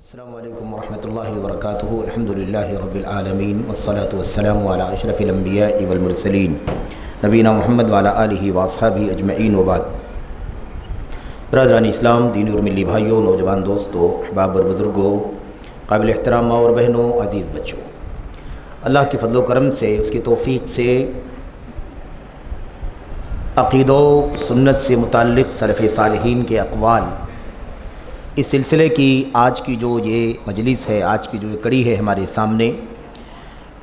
अस्सलामु अलैकुम वरहमतुल्लाहि वबरकातुहू। अल्हम्दुलिल्लाहि रब्बिल आलमीन वस्सलातु वस्सलामु अला अशरफिल अंबियाइ वल मुरसलीन नबीना मुहम्मद व अला आलिहि व अस्हाबिहि अजमईन व बाद। बरादरान इस्लाम, दीनी और मिली भाइयों, नौजवान दोस्तों, अहबाब और बुज़ुर्गों, काबिल एहतराम माँ और बहनों, अज़ीज़ बच्चों, अल्लाह के फ़ज़ल व करम से, उसकी तौफ़ीक़ से अक़ीदा सुन्नत से मुताल्लिक़ सलफ़ सालिहीन के अक़वाल, इस सिलसिले की आज की जो ये मजलिस है, आज की जो ये कड़ी है हमारे सामने,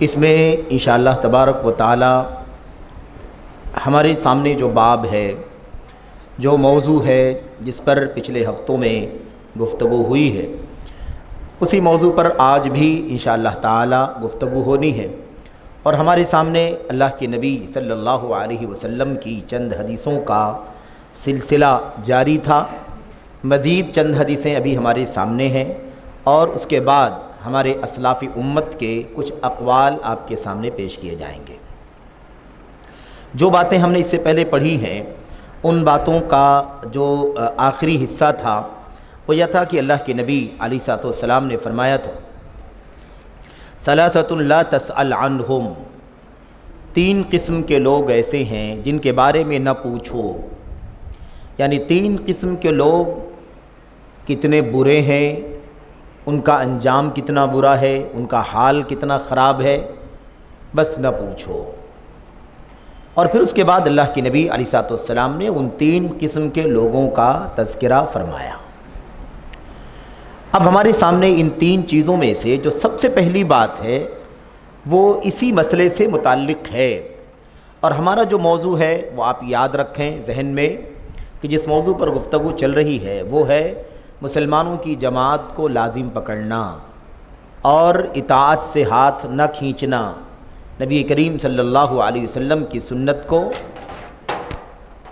इसमें इंशाअल्लाह तबारक व तआला हमारे सामने जो बाब है, जो मौजू है, जिस पर पिछले हफ़्तों में गुफ्तगू हुई है, उसी मौजू पर आज भी इंशाअल्लाह ताला गुफ्तगू होनी है। और हमारे सामने अल्लाह के नबी सल्लल्लाहु अलैहि वसल्लम की चंद हदीसों का सिलसिला जारी था। मज़ीद चंद हदीसें अभी हमारे सामने हैं और उसके बाद हमारे असलाफ़ी उम्मत के कुछ अक़वाल आपके सामने पेश किए जाएंगे। जो बातें हमने इससे पहले पढ़ी हैं, उन बातों का जो आखिरी हिस्सा था वो यह था कि अल्लाह के नबी अलैहिस्सलाम ने फरमाया था, सलासतुन ला तसअल अन्हुम, तीन किस्म के लोग ऐसे हैं जिनके बारे में न पूछो। यानी तीन किस्म के लोग कितने बुरे हैं, उनका अंजाम कितना बुरा है, उनका हाल कितना ख़राब है, बस न पूछो। और फिर उसके बाद अल्लाह के नबी अलैहिस्सलाम ने उन तीन किस्म के लोगों का तज़किरा फ़रमाया। अब हमारे सामने इन तीन चीज़ों में से जो सबसे पहली बात है वो इसी मसले से मुताल्लिक़ है। और हमारा जो मौजू है वो आप याद रखें जहन में कि जिस मौजू पर गुफ्तगू चल रही है वो है मुसलमानों की जमात को लाजिम पकड़ना और इताअत से हाथ न खींचना, नबी करीम सल्लल्लाहु अलैहि वसल्लम की सुन्नत को।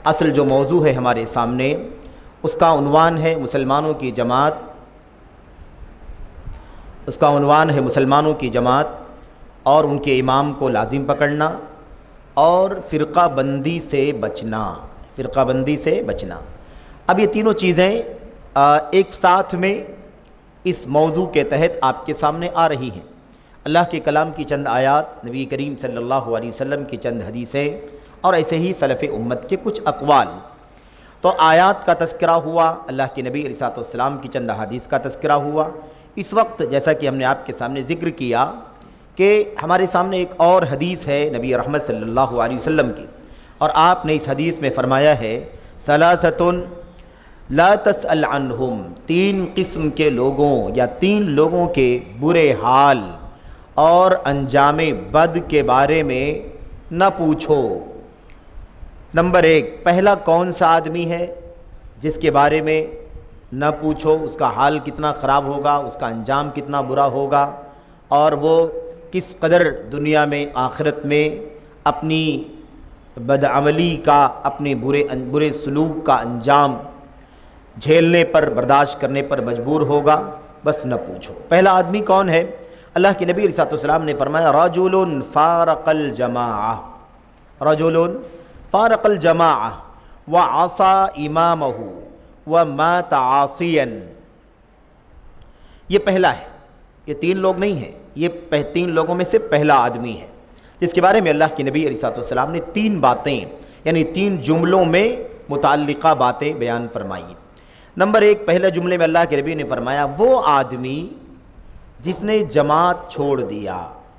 असल जो मौजू है हमारे सामने उसका उन्वान है मुसलमानों की जमात, उसका उन्वान है मुसलमानों की जमात और उनके इमाम को लाजिम पकड़ना और फ़िरक़ा बंदी से बचना, फ़िरक़ा बंदी से बचना। अब ये तीनों चीज़ें एक साथ में इस मौजू के तहत आपके सामने आ रही हैं। अल्लाह के कलाम की चंद आयात, नबी करीम सल्लल्लाहु अलैहि वसल्लम की चंद हदीसें और ऐसे ही सलफ़ उम्मत के कुछ अक़वाल। तो आयात का तज़किरा हुआ, अल्लाह के नबी अलैहिस्सलाम की चंद हदीस का तज़किरा हुआ। इस वक्त जैसा कि हमने आपके सामने ज़िक्र किया कि हमारे सामने एक और हदीस है नबी रहमत सल्लल्लाहु अलैहि वसल्लम की, और आपने इस हदीस में फ़रमाया है, सलासतुन ला तसअल अन्हुम, तीन किस्म के लोगों या तीन लोगों के बुरे हाल और अंजामे बद के बारे में न पूछो। नंबर एक, पहला कौन सा आदमी है जिसके बारे में न पूछो, उसका हाल कितना ख़राब होगा, उसका अंजाम कितना बुरा होगा और वो किस कदर दुनिया में आखिरत में अपनी बदअमली का, अपने बुरे सलूक का अंजाम झेलने पर, बर्दाश्त करने पर मजबूर होगा, बस न पूछो। पहला आदमी कौन है? अल्लाह के नबी अलैहिस्सलाम ने फरमाया, रजुलुन फारक़ल जमाअ, रजुलुन फारक़ल जमाअ व आसा इमामहु व मात आसियन। ये पहला है, ये तीन लोग नहीं हैं, ये तीन लोगों में से पहला आदमी है जिसके बारे में अल्लाह के नबी अलैहिस्सलाम ने तीन बातें यानी तीन जुमलों में मुताल्लिक़ा बातें बयान फरमाई। नंबर एक, पहले जुमले में अल्लाह के नबी ने फरमाया, वो आदमी जिसने जमात छोड़ दिया,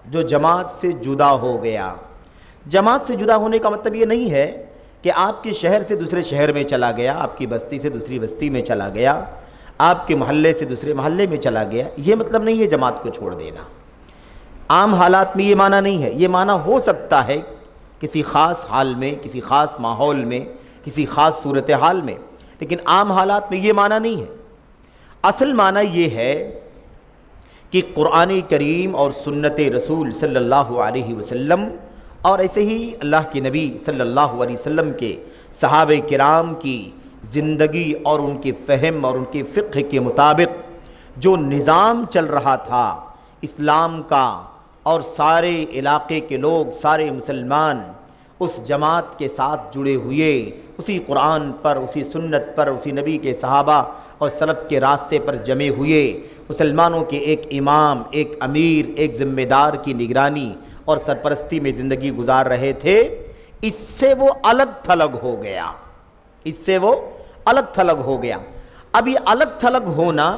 जो जमात से जुदा हो गया। जमात से जुदा होने का मतलब ये नहीं है कि आपके शहर से दूसरे शहर में चला गया, आपकी बस्ती से दूसरी बस्ती में चला गया, आपके मोहल्ले से दूसरे मोहल्ले में चला गया, ये मतलब नहीं है जमात को छोड़ देना। आम हालात में ये माना नहीं है। ये माना हो सकता है किसी ख़ास हाल में, किसी ख़ास माहौल में, किसी ख़ास सूरत हाल में, लेकिन आम हालात में ये माना नहीं है। असल माना ये है कि कुरान करीम और सुन्नत रसूल सल्लल्लाहु अलैहि वसल्लम और ऐसे ही अल्लाह के नबी सल्लल्लाहु अलैहि वसल्लम के सहाबे किराम की ज़िंदगी और उनके फ़हम और उनके फ़िक़्ह के मुताबिक जो निज़ाम चल रहा था इस्लाम का, और सारे इलाक़े के लोग, सारे मुसलमान उस जमात के साथ जुड़े हुए, उसी कुरान पर, उसी सुन्नत पर, उसी नबी के सहाबा और सलफ़ के रास्ते पर जमे हुए मुसलमानों के एक इमाम, एक अमीर, एक ज़िम्मेदार की निगरानी और सरपरस्ती में ज़िंदगी गुजार रहे थे। इससे वो अलग थलग हो गया, इससे वो अलग थलग हो गया। अब ये अलग थलग होना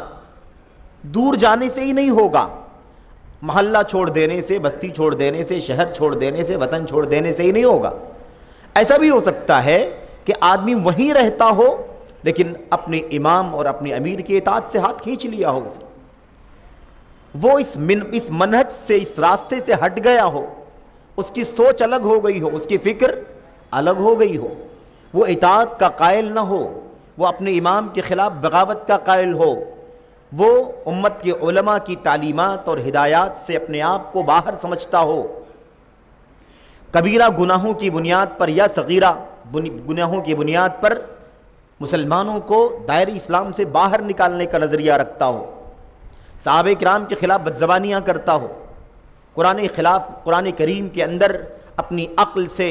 दूर जाने से ही नहीं होगा, मोहल्ला छोड़ देने से, बस्ती छोड़ देने से, शहर छोड़ देने से, वतन छोड़ देने से ही नहीं होगा। ऐसा भी हो सकता है कि आदमी वहीं रहता हो लेकिन अपने इमाम और अपने अमीर की इताअत से हाथ खींच लिया हो उसने, वो इस मनहज से, इस रास्ते से हट गया हो, उसकी सोच अलग हो गई हो, उसकी फ़िक्र अलग हो गई हो, वो इताअत का कायल ना हो, वो अपने इमाम के ख़िलाफ़ बगावत का कायल हो, वो उम्मत के उलमा की तालीमात और हिदायत से अपने आप को बाहर समझता हो, कबीरा गुनाहों की बुनियाद पर या सगीरा गुनाहों की बुनियाद पर मुसलमानों को दायरे इस्लाम से बाहर निकालने का नज़रिया रखता हो, सहाबे किराम के ख़िलाफ़ बदज़बानियाँ करता हो, कुरान करीम के अंदर अपनी अक्ल से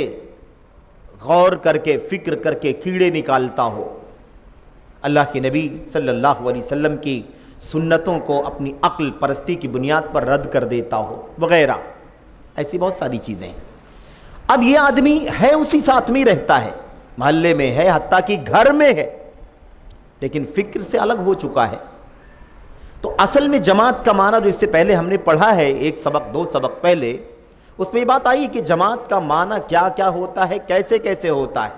गौर करके, फ़िक्र करके कीड़े निकालता हो, अल्लाह के नबी सल्लल्लाहु अलैहि वसल्लम की सुन्नतों को अपनी अक्ल परस्ती की बुनियाद पर रद्द कर देता हो, वगैरह ऐसी बहुत सारी चीज़ें हैं। अब ये आदमी है, उसी साथ में रहता है, मोहल्ले में है, हत्ता कि घर में है, लेकिन फ़िक्र से अलग हो चुका है। तो असल में जमात का माना जो इससे पहले हमने पढ़ा है, एक सबक दो सबक पहले, उसमें ये बात आई कि जमात का माना क्या क्या होता है, कैसे कैसे होता है।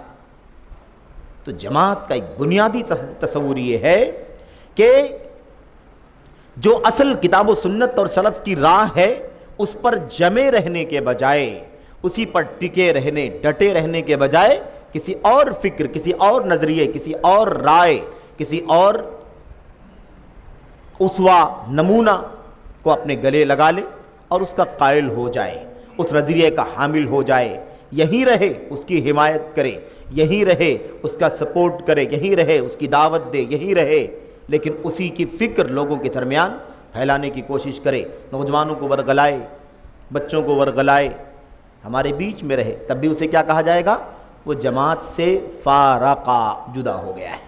तो जमात का एक बुनियादी तस्वुर ये है कि जो असल किताब व सुन्नत और सलफ़ की राह है उस पर जमे रहने के बजाय, उसी पर टिके रहने, डटे रहने के बजाय किसी और फ़िक्र, किसी और नज़रिए, किसी और राय, किसी और उसवा नमूना को अपने गले लगा ले और उसका कायल हो जाए, उस नज़रिए का हामिल हो जाए, यहीं रहे, उसकी हिमायत करे, यहीं रहे, उसका सपोर्ट करे, यहीं रहे, उसकी दावत दे, यहीं रहे, लेकिन उसी की फ़िक्र लोगों के दरमियान फैलाने की कोशिश करे, नौजवानों को वरगलाए, बच्चों को वरगलाए, हमारे बीच में रहे, तब भी उसे क्या कहा जाएगा? वो जमात से फारका, जुदा हो गया है,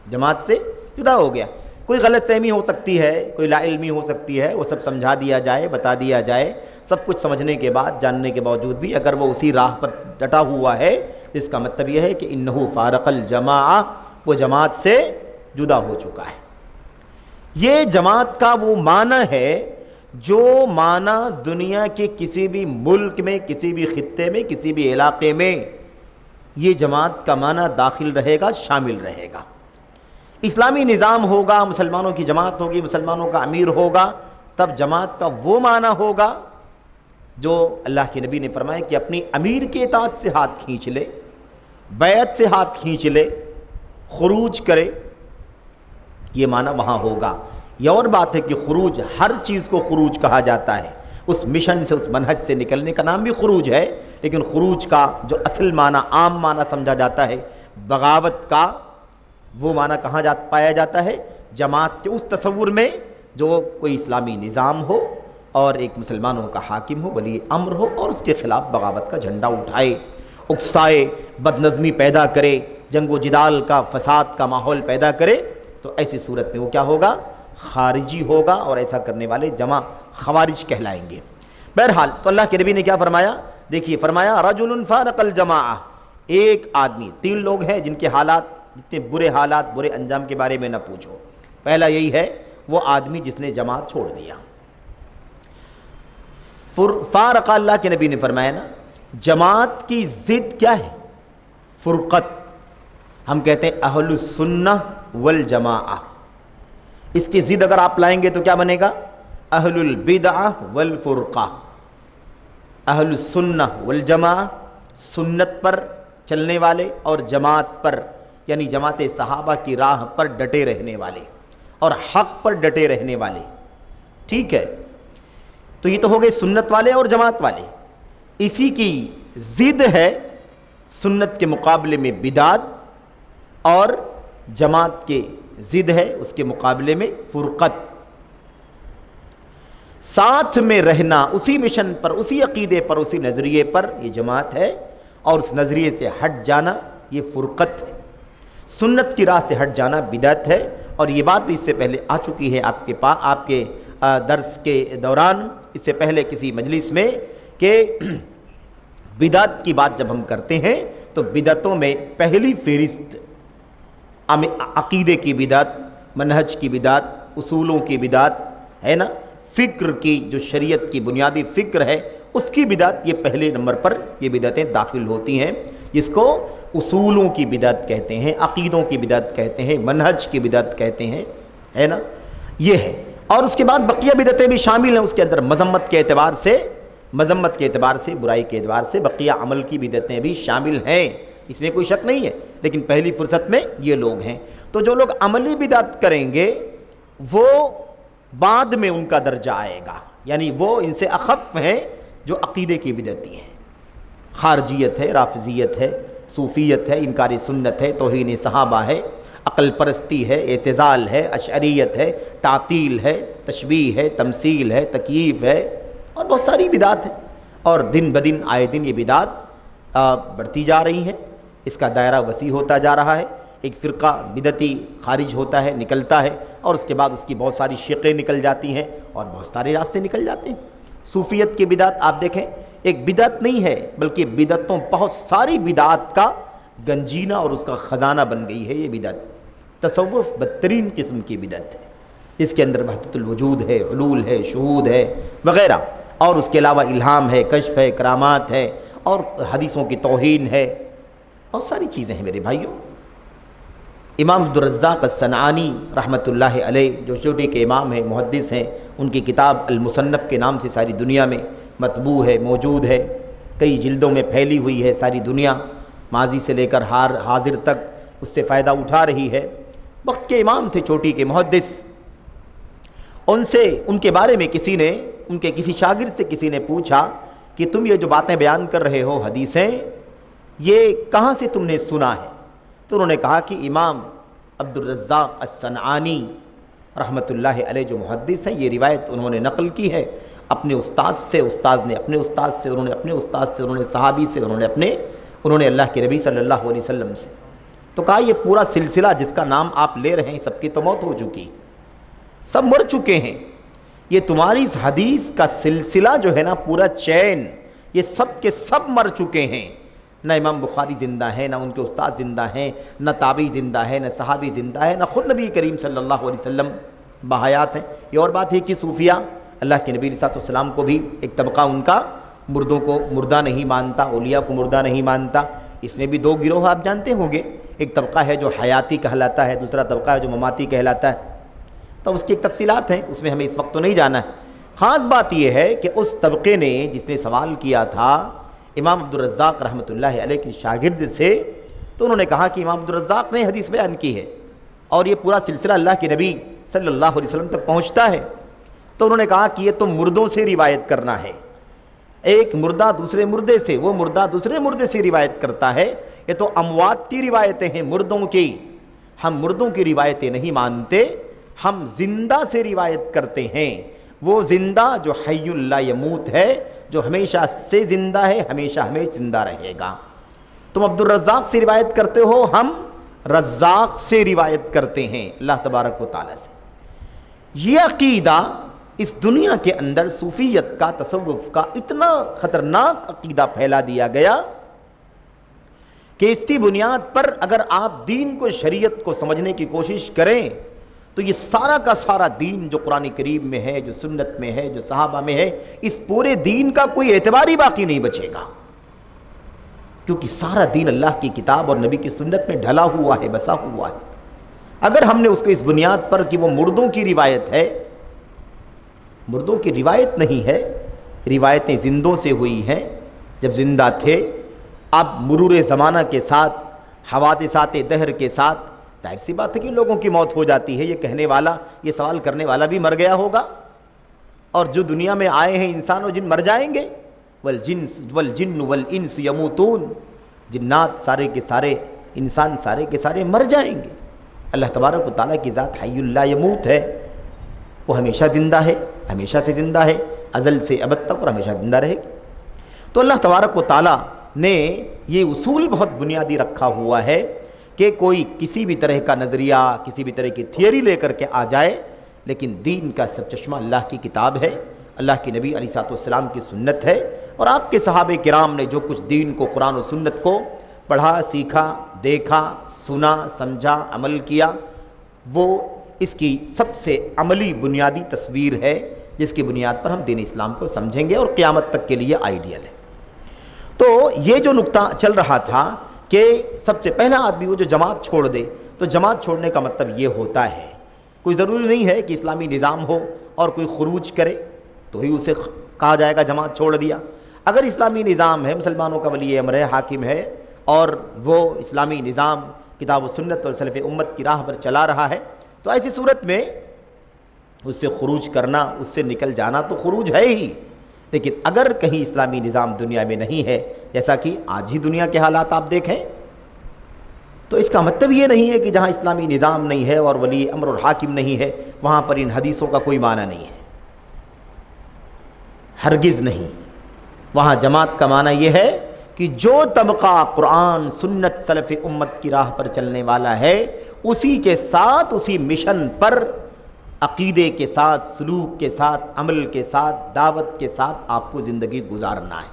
जमात से जुदा हो गया। कोई गलत फहमी हो सकती है, कोई लाइल्मी हो सकती है, वो सब समझा दिया जाए, बता दिया जाए, सब कुछ समझने के बाद, जानने के बावजूद भी अगर वो उसी राह पर डटा हुआ है, इसका मतलब यह है कि इन्नहु फारक़ल जमाआ, वो जमात से जुदा हो चुका है। ये जमात का वो माना है जो माना दुनिया के किसी भी मुल्क में, किसी भी खित्ते में, किसी भी इलाके में ये जमात का माना दाखिल रहेगा, शामिल रहेगा। इस्लामी निज़ाम होगा, मुसलमानों की जमात होगी, मुसलमानों का अमीर होगा, तब जमात का वो माना होगा जो अल्लाह के नबी ने फरमाया कि अपनी अमीर के इताअत से हाथ खींच ले, बैत से हाथ खींच ले, खुरूज करे, ये माना वहाँ होगा। यह और बात है कि खुरूज, हर चीज़ को खुरूज कहा जाता है, उस मिशन से, उस मनहज से निकलने का नाम भी खुरूज है, लेकिन खुरूज का जो असल माना, आम माना समझा जाता है, बगावत का वो माना कहाँ पाया जाता है? जमात के उस तसव्वुर में जो कोई इस्लामी निज़ाम हो और एक मुसलमानों का हाकिम हो, वली अम्र हो और उसके ख़िलाफ़ बगावत का झंडा उठाए, उकसाए, बदनज़मी पैदा करे, जंग व जिदाल का, फसाद का माहौल पैदा करे, तो ऐसी सूरत में वो क्या होगा? खारिजी होगा, और ऐसा करने वाले जमा खवारिज कहलाएंगे। बहरहाल, तो अल्लाह के नबी ने क्या फरमाया? देखिए, फरमाया रजुलुन फारक़ल जमाआ, एक आदमी, तीन लोग हैं जिनके हालात, जितने बुरे हालात, बुरे अंजाम के बारे में न पूछो। पहला यही है, वो आदमी जिसने जमात छोड़ दिया। फारक़ा, अल्लाह के नबी ने फरमाया ना, जमात की ज़िद क्या है? फ़ुरक़त। हम कहते हैं अहलुस सुन्नह वल जमाआ, इसकी ज़िद अगर आप लाएंगे तो क्या बनेगा? अहलुल बिदअह वल फ़ुरक़ा। अहलुस सुन्नह वल जमाआ, सुन्नत पर चलने वाले, और जमात पर, यानी जमात सहाबा की राह पर डटे रहने वाले और हक़ पर डटे रहने वाले। ठीक है, तो ये तो हो गए सुन्नत वाले और जमात वाले। इसी की ज़िद है सुन्नत के मुकाबले में बिदात, और जमात के ज़िद है उसके मुकाबले में फ़ुरक़त। साथ में रहना, उसी मिशन पर, उसी अक़ीदे पर, उसी नज़रिए पर, ये जमात है। और उस नज़रिए से हट जाना ये फ़ुरक़त है। सुन्नत की राह से हट जाना बिदअत है। और ये बात भी इससे पहले आ चुकी है आपके दर्स के दौरान, इससे पहले किसी मजलिस में, कि बिदअत की बात जब हम करते हैं तो बिदअतों में पहली फ़हरिस्त अक़ीदे की बिदअत, मनहज की बिदअत, उसूलों की बिदअत है ना, फ़िक्र की, जो शरीयत की बुनियादी फ़िक्र है उसकी बिदअत, ये पहले नंबर पर ये बिदअतें दाखिल होती हैं, जिसको उसूलों की बिदअत कहते हैं, अक़ीदों की बिदअत कहते हैं, मनहज की बिदअत कहते हैं, है ना, ये है। और उसके बाद बकिया बिदअतें भी शामिल हैं उसके अंदर, मज़म्मत के एतबार से, बुराई के एतबार से बकिया अमल की बिदअतें भी शामिल हैं, इसमें कोई शक नहीं है। लेकिन पहली फुर्सत में ये लोग हैं। तो जो लोग अमली बिदअत करेंगे वो बाद में उनका दर्जा आएगा, यानी वो इनसे अखफ़ हैं जो अक़ीदे की बिदअती हैं। खारजियत है, राफ़िज़ियत है, सूफ़ियत है, इनकार सुन्नत है, तौहीन सहाबा है, अक़ल परस्ती है, एतज़ाल है, अशअरियत है, तातील है, तशबीह है, तमसील है, तकीयीफ़ है, और बहुत सारी बिदात है। और दिन ब दिन आए दिन ये बिदात बढ़ती जा रही हैं, इसका दायरा वसी होता जा रहा है। एक फ़िरक़ा बिदती खारिज होता है, निकलता है, और उसके बाद उसकी बहुत सारी शिक़ें निकल जाती हैं और बहुत सारे रास्ते निकल जाते हैं। सूफ़ियत की बिदात आप देखें, एक बिदअत नहीं है बल्कि बिदअतों बहुत सारी बिदात का गंजीना और उसका ख़जाना बन गई है ये बिदअत। तसव्वुफ़ बदतरीन किस्म की बिदअत है, इसके अंदर वहदतुल वजूद है, हुलूल है, शुहूद है वग़ैरह, और उसके अलावा इल्हाम है, कश्फ है, करामात है, और हदीसों की तौहीन है, बहुत सारी चीज़ें हैं मेरे भाइयों। इमाम अब्दुर रज़्ज़ाक़ अस्सनानी रहमतुल्लाहि अलैह, जो चोटी के इमाम हैं, मुहद्दिस हैं, उनकी किताब अल-मुसन्नफ़ के नाम से सारी दुनिया में मतबू है, मौजूद है, कई जिल्दों में फैली हुई है। सारी दुनिया माजी से लेकर हाजिर तक उससे फ़ायदा उठा रही है। वक्त के इमाम थे, चोटी के मुहद्दिस। उनसे, उनके बारे में उनके किसी शागिर्द से किसी ने पूछा कि तुम ये जो बातें बयान कर रहे हो, हदीसें, ये कहाँ से तुमने सुना है? तो उन्होंने कहा कि इमाम अब्दुर रज़्ज़ाक़ अस्सनानी रहमतुल्लाहि अलैह जो मुहद्दिस हैं, ये रिवायत उन्होंने नक़ल की है अपने उस्ताद से, उस्ताद ने अपने उस्ताद से, उन्होंने अपने उस्ताद से, उन्होंने सहाबी से, उन्होंने अल्लाह के नबी सल्लल्लाहु अलैहि वसल्लम से। तो कहा ये पूरा सिलसिला जिसका नाम आप ले रहे हैं, सबकी तो मौत हो चुकी, सब मर चुके हैं। ये तुम्हारी इस हदीस का सिलसिला जो है ना, पूरा चैन, ये सब के सब मर चुके हैं। न इमाम बुखारी ज़िंदा है, न उनके उस्ताद ज़िंदा हैं, न ताबी ज़िंदा है, न सहाबी ज़िंदा है, न ख़ुद नबी करीम सल्लल्लाहु अलैहि वसल्लम बाहयात हैं। ये और बात है कि सूफिया अल्लाह के नबी सल्लल्लाहु को भी एक तबका उनका मुर्दों को मुर्दा नहीं मानता, औलिया को मुर्दा नहीं मानता। इसमें भी दो गिरोह आप जानते होंगे, एक तबका है जो हयाती कहलाता है, दूसरा तबका है जो ममाती कहलाता है। तो उसकी एक तफसीलात हैं, उसमें हमें इस वक्त तो नहीं जाना है। ख़ास बात यह है कि उस तबके ने जिसने सवाल किया था इमाम अब्दुर रज़्ज़ाक़ रहमतुल्लाहि अलैह के शागिर्द से, तो उन्होंने कहा कि इमाम अब्दुर रज़्ज़ाक़ ने हदीस बयान की है और ये पूरा सिलसिला अल्लाह के नबी सल्लल्लाहु अलैहि वसल्लम तक पहुँचता है। तो उन्होंने कहा कि ये तो मुर्दों से रिवायत करना है, एक मुर्दा दूसरे मुर्दे से, वो मुर्दा दूसरे मुर्दे से रिवायत करता है। ये तो अमवात की रिवायतें हैं, मुर्दों की। हम मुर्दों की रिवायतें नहीं मानते, हम जिंदा से रिवायत करते हैं। वो जिंदा जो हय्युल ला यमूत है, जो हमेशा से जिंदा है, हमेशा हमें जिंदा रहेगा। तुम अब्दुर रज़्ज़ाक़ से रिवायत करते हो, हम रज़्ज़ाक़ से रिवायत करते हैं, अल्लाह तबारक व तआला से। ये अक़ीदा इस दुनिया के अंदर सूफ़ियत का, तसव्वुफ़ का इतना ख़तरनाक अक़ीदा फैला दिया गया कि इसकी बुनियाद पर अगर आप दीन को, शरीयत को समझने की कोशिश करें तो ये सारा का सारा दीन जो कुरान करीम में है, जो सुन्नत में है, जो सहाबा में है, इस पूरे दीन का कोई एतबार ही बाकी नहीं बचेगा, क्योंकि सारा दीन अल्लाह की किताब और नबी की सुन्नत में ढला हुआ है, बसा हुआ है। अगर हमने उसको इस बुनियाद पर कि वो मुर्दों की रिवायत है, मुर्दों की रिवायत नहीं है, रिवायतें जिंदों से हुई हैं जब जिंदा थे। अब मुरूर ज़माना के साथ, हवादिसात दहर के साथ, जाहिर सी बात है कि लोगों की मौत हो जाती है। ये कहने वाला, ये सवाल करने वाला भी मर गया होगा, और जो दुनिया में आए हैं इंसान और जिन मर जाएंगे। वल जिन्न वल इंस यमूतून, जिन्नात सारे के सारे, इंसान सारे के सारे मर जाएंगे। अल्लाह तबारक व तआला की ज़ात हय्युल ला यमूत है, वो हमेशा ज़िंदा है, हमेशा से ज़िंदा है, अज़ल से अबद तक, और हमेशा ज़िंदा रहेगी। तो अल्लाह तबारक व तआला ने ये उसूल बहुत बुनियादी रखा हुआ है कि कोई किसी भी तरह का नज़रिया, किसी भी तरह की थियरी लेकर के आ जाए, लेकिन दीन का सरचश्मा अल्लाह की किताब है, अल्लाह के नबी अलैहिस्सलाम की सुन्नत है, और आपके सहाबे किराम ने जो कुछ दीन को, कुरान और सुन्नत को पढ़ा, सीखा, देखा, सुना, समझा, अमल किया, वो इसकी सबसे अमली बुनियादी तस्वीर है जिसकी बुनियाद पर हम दीन इस्लाम को समझेंगे और क़यामत तक के लिए आइडियल है। तो ये जो नुक्ता चल रहा था कि सबसे पहला आदमी वो जो जमात छोड़ दे, तो जमात छोड़ने का मतलब ये होता है, कोई ज़रूरी नहीं है कि इस्लामी निज़ाम हो और कोई खुरूज करे तो ही उसे कहा जाएगा जमात छोड़ दिया। अगर इस्लामी निज़ाम है, मुसलमानों का वली अमर है, हाकिम है, और वो इस्लामी निज़ाम किताब व सुन्नत और सलफ़ उम्मत की राह पर चला रहा है, तो ऐसी सूरत में उससे खुरूज करना, उससे निकल जाना तो खुरूज है ही। लेकिन अगर कहीं इस्लामी निज़ाम दुनिया में नहीं है, जैसा कि आज ही दुनिया के हालात आप देखें, तो इसका मतलब ये नहीं है कि जहाँ इस्लामी निज़ाम नहीं है और वली अमर और हाकिम नहीं है, वहाँ पर इन हदीसों का कोई माना नहीं है, हरगिज़ नहीं। वहाँ जमात का माना ये है कि जो तबका कुरान, सुन्नत, सलफ़ उम्मत की राह पर चलने वाला है, उसी के साथ, उसी मिशन पर, अक़ीदे के साथ, सलूक के साथ, अमल के साथ, दावत के साथ आपको ज़िंदगी गुजारना है।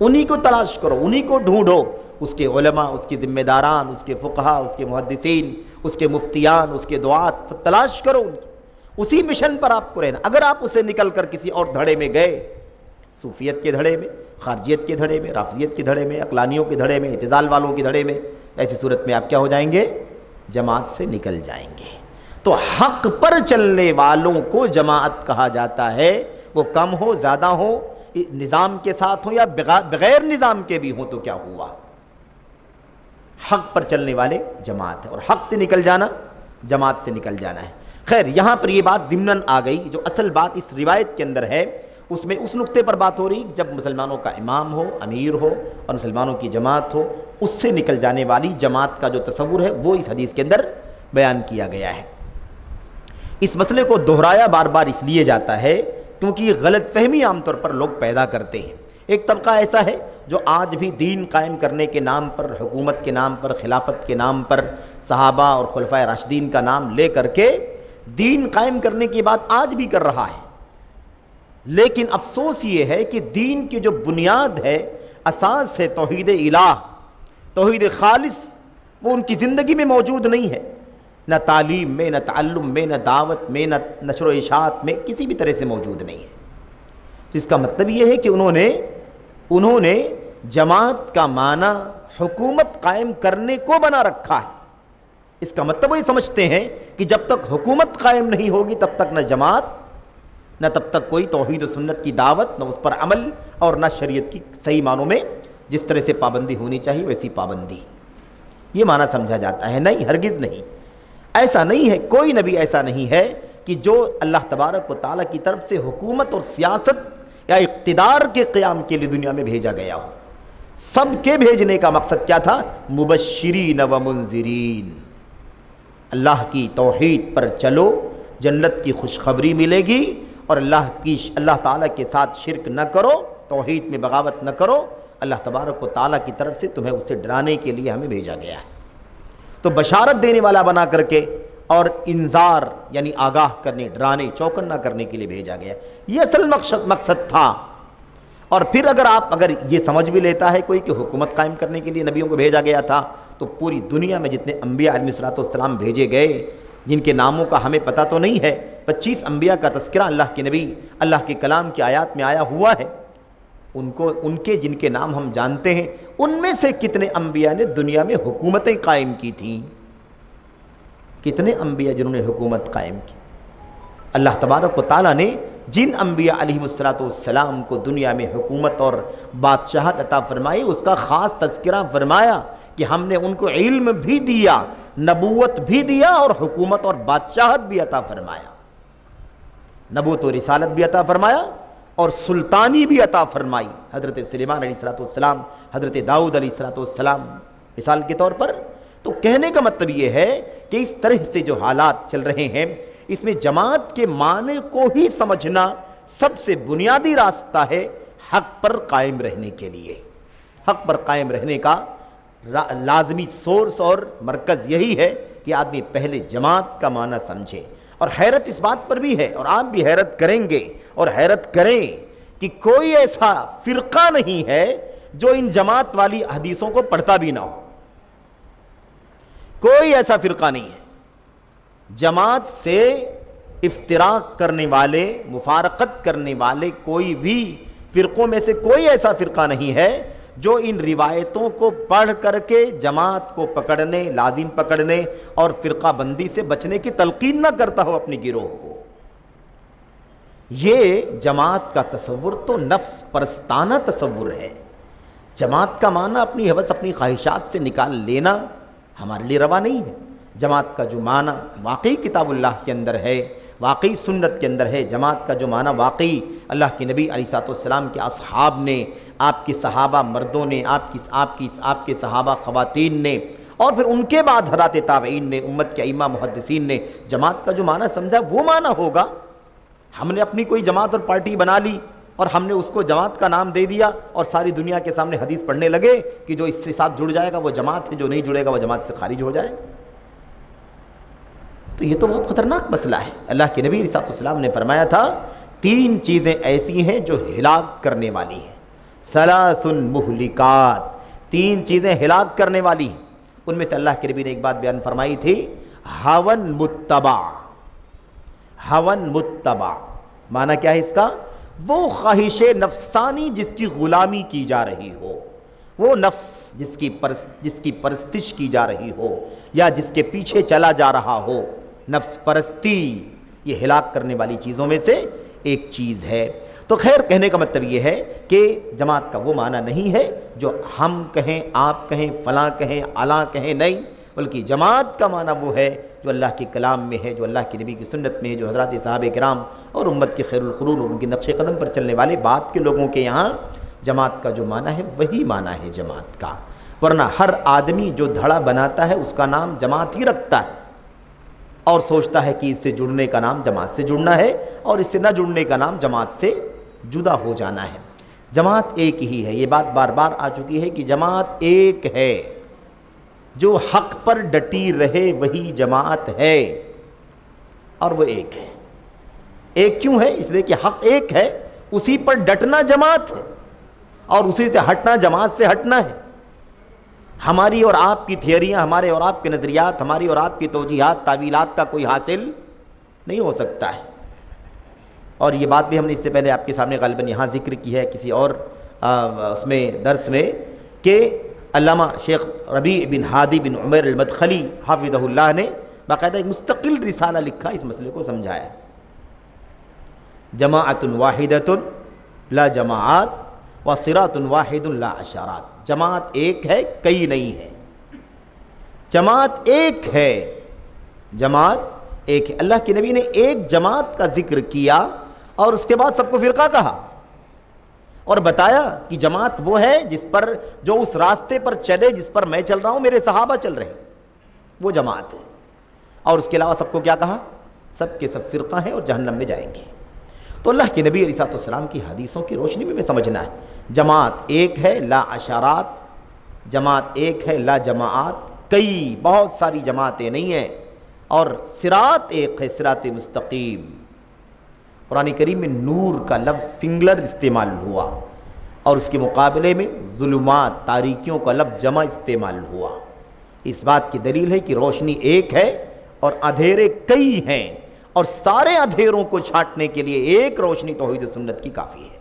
उन्हीं को तलाश करो, उन्हीं को ढूंढो, उसके उलमा, उसके ज़िम्मेदारान, उसके फ़ुक़हा, उसके मुहद्दिसीन, उसके मुफ्तियान, उसके दुआत, सब तलाश करो उनकी, उसी मिशन पर आपको रहना। अगर आप उससे निकल कर किसी और धड़े में गए, सूफियत के धड़े में, खारजियत के धड़े में, राफ़ियत के धड़े में, अक़लानियों के धड़े में, इत्तिज़ाल वालों के धड़े में, ऐसी सूरत में आप क्या हो जाएंगे? जमात से निकल जाएंगे। तो हक़ पर चलने वालों को जमात कहा जाता है, वो कम हो, ज़्यादा हो, निज़ाम के साथ हो या बग़ैर निज़ाम के भी हो, तो क्या हुआ? हक़ पर चलने वाले जमात है, और हक़ से निकल जाना जमात से निकल जाना है। खैर, यहाँ पर ये बात ज़िम्नन आ गई। जो असल बात इस रिवायत के अंदर है, उसमें उस नुक्ते पर बात हो रही, जब मुसलमानों का इमाम हो, अमीर हो और मुसलमानों की जमात हो, उससे निकल जाने वाली जमात का जो तसव्वुर है, वो इस हदीस के अंदर बयान किया गया है। इस मसले को दोहराया बार बार इसलिए जाता है क्योंकि गलतफहमी आमतौर पर लोग पैदा करते हैं। एक तबका ऐसा है जो आज भी दीन कायम करने के नाम पर, हुकूमत के नाम पर, खिलाफत के नाम पर, सहाबा और खुलफाए राशिदीन का नाम ले करके दीन कायम करने की बात आज भी कर रहा है। लेकिन अफसोस ये है कि दीन की जो बुनियाद है, असास है तौहीद इलाह, तौहीद खालिस, वो उनकी ज़िंदगी में मौजूद नहीं है। न तालीम में, न ताल्लुम में, न दावत में, न नशर व इशाअत में, किसी भी तरह से मौजूद नहीं है। जिसका मतलब ये है कि उन्होंने जमात का माना हुकूमत कायम करने को बना रखा है। इसका मतलब वो ये समझते हैं कि जब तक हुकूमत कायम नहीं होगी तब तक न जमात, न तब तक कोई तौहीद सुन्नत की दावत, न उस पर अमल, और न शरीयत की सही मानों में जिस तरह से पाबंदी होनी चाहिए वैसी पाबंदी। ये माना समझा जाता है। नहीं, हरगिज़ नहीं, ऐसा नहीं है। कोई नबी ऐसा नहीं है कि जो अल्लाह तबारक व तआला की तरफ से हुकूमत और सियासत या इक़्तिदार के क़याम के लिए दुनिया में भेजा गया हो। सबके भेजने का मकसद क्या था? मुबश्शिरीन व मुनज़िरीन, अल्लाह की तौहीद पर चलो, जन्नत की खुशखबरी मिलेगी, और अल्लाह ताला के साथ शिरक न करो, तौहीद में बगावत न करो। अल्लाह तबारक व तआला की तरफ से तुम्हें उससे डराने के लिए हमें भेजा गया है। तो बशारत देने वाला बना करके और इंजार यानी आगाह करने, डराने, चौकन्ना करने के लिए भेजा गया। ये असल मकसद था। और फिर अगर ये समझ भी लेता है कोई कि हुकूमत कायम करने के लिए नबियों को भेजा गया था, तो पूरी दुनिया में जितने अम्बिया अलैहिस्सलाम भेजे गए, जिनके नामों का हमें पता तो नहीं है, 25 अम्बिया का तस्करा अल्लाह के नबी, अल्लाह के कलाम की आयत में आया हुआ है। उनके जिनके नाम हम जानते हैं, उनमें से कितने अम्बिया ने दुनिया में हुकूमतें कायम की थीं? कितने अम्बिया जिन्होंने हुकूमत कायम की? अल्लाह तबारक व तआला ने जिन अम्बिया अलैहिस्सलाम को दुनिया में हुकूमत और बादशाहत अता फरमाई, उसका ख़ास तज़किरा फरमाया कि हमने उनको इल्म भी दिया, नबूवत भी दिया और हुकूमत और बादशाहत भी अता फरमाया। नबूवत और रिसालत भी अता फरमाया और सुल्तानी भी अता फरमाई। हज़रत सुलेमान अलैहिस्सलाम, हज़रत दाऊद अलैहिस्सलाम मिसाल के तौर पर। तो कहने का मतलब ये है कि इस तरह से जो हालात चल रहे हैं, इसमें जमात के माने को ही समझना सबसे बुनियादी रास्ता है हक़ पर कायम रहने के लिए। हक़ पर कायम रहने का लाजमी सोर्स और मरकज़ यही है कि आदमी पहले जमात का माना समझे। और हैरत इस बात पर भी है, और आप भी हैरत करेंगे और हैरत करें कि कोई ऐसा फ़िरका नहीं है जो इन जमात वाली हदीसों को पढ़ता भी ना हो। कोई ऐसा फ़िरका नहीं है। जमात से इफ्तिराक करने वाले, मुफारकत करने वाले कोई भी फ़िरक़ों में से कोई ऐसा फ़िरका नहीं है जो इन रिवायतों को पढ़ करके जमात को पकड़ने, लाजिम पकड़ने और फ़िरका बंदी से बचने की तलकीन ना करता हो अपनी गिरोह को। ये जमात का तसव्वुर तो नफ्स परस्ताना तसव्वुर है। जमात का माना अपनी हवस, अपनी ख्वाहिशात से निकाल लेना हमारे लिए रवा नहीं है। जमात का जो माना वाकई किताबुल्लाह के अंदर है, वाकई सुन्नत के अंदर है, जमात का जो माना वाकई अल्लाह के नबी अलैहिस्सलाम के असहाब ने, आपके सहाबा मर्दों ने, आपके सहाबा ख़वातीन ने, और फिर उनके बाद हज़रात ताबईन ने, उम्मत के इमाम मुहद्दिसीन ने जमात का जो माना समझा वो माना होगा। हमने अपनी कोई जमात और पार्टी बना ली और हमने उसको जमात का नाम दे दिया और सारी दुनिया के सामने हदीस पढ़ने लगे कि जो इससे साथ जुड़ जाएगा वो जमात है, जो नहीं जुड़ेगा वो जमात से खारिज हो जाए। तो ये तो बहुत ख़तरनाक मसला है। अल्लाह के नबी अलैहिस्सलाम ने फरमाया था 3 चीज़ें ऐसी हैं जो हिलाक करने वाली हैं। सलासुन मुहलिकात, 3 चीज़ें हिलाक करने वाली हैं। उनमें से अल्लाह के नबी ने एक बात बयान फरमाई थी, हवन मुत्तबा। हवन मुत्तबा माना क्या है इसका? वो ख्वाहिश नफसानी जिसकी ग़ुलामी की जा रही हो, वो नफ्स जिसकी परस्तिश की जा रही हो या जिसके पीछे चला जा रहा हो, नफ्स परस्ती, ये हिलाक करने वाली चीज़ों में से एक चीज़ है। तो खैर, कहने का मतलब ये है कि जमात का वो माना नहीं है जो हम कहें, आप कहें, फ़लाँ कहें, अला कहें, नहीं, बल्कि जमात का माना वो है जो अल्लाह के कलाम में है, जो अल्लाह के नबी की सुन्नत में है, जो हज़रात सहाबे किराम और उम्मत के खैरुल कुरून और उनके नक्शे कदम पर चलने वाले बाद के लोगों के यहाँ जमात का जो माना है वही माना है जमात का। वरना हर आदमी जो धड़ा बनाता है उसका नाम जमात ही रखता है और सोचता है कि इससे जुड़ने का नाम जमात से जुड़ना है और इससे न जुड़ने का नाम जमात से जुदा हो जाना है। जमात एक ही है, ये बात बार बार आ चुकी है कि जमात एक है, जो हक़ पर डटी रहे वही जमात है, और वो एक है। एक क्यों है? इसलिए कि हक़ एक है, उसी पर डटना जमात है और उसी से हटना जमात से हटना है। हमारी और आपकी थियरियाँ, हमारे और आपके नज़रियात, हमारी और आपकी तौजीहात, तावीलात का कोई हासिल नहीं हो सकता है। और ये बात भी हमने इससे पहले आपके सामने ग़ालिबन यहाँ ज़िक्र की है किसी और उसमें दर्स में, कि अल्लामा शेख रबी बिन हादी बिन उमर अल-मदखली हाफिज़हुल्लाह ने बाकायदा एक मुस्तकिल रिसाला लिखा, इस मसले को समझाया। जमाअतुन वाहिदतुन ला जमाआत व सिरातुन वाहिदुन ला अशारात। जमात एक है, कई नहीं है। जमात एक है, जमात एक है। अल्लाह के नबी ने एक जमात का जिक्र किया और उसके बाद सबको फ़िरका कहा और बताया कि जमात वो है जिस पर, जो उस रास्ते पर चले जिस पर मैं चल रहा हूँ, मेरे सहाबा चल रहे हैं, वो जमात है। और उसके अलावा सबको क्या कहा? सब के सब फ़िरका हैं और जहन्नम में जाएंगे। तो अल्लाह के नबी अलैहिस्सलाम की हदीसों की रोशनी में समझना है, जमात एक है, ला अशारात, जमात एक है, ला जमाआत, कई बहुत सारी जमातें नहीं हैं, और सिरात एक है, सिरात मुस्तकीम। कुरान करीम में नूर का लफ्ज़ सिंगुलर इस्तेमाल हुआ और उसके मुकाबले में ज़ुलुमात, तारीकियों का लफ्ज़ जमा इस्तेमाल हुआ। इस बात की दलील है कि रोशनी एक है और अंधेरे कई हैं, और सारे अंधेरों को छांटने के लिए एक रोशनी तौहीद सुन्नत की काफ़ी है।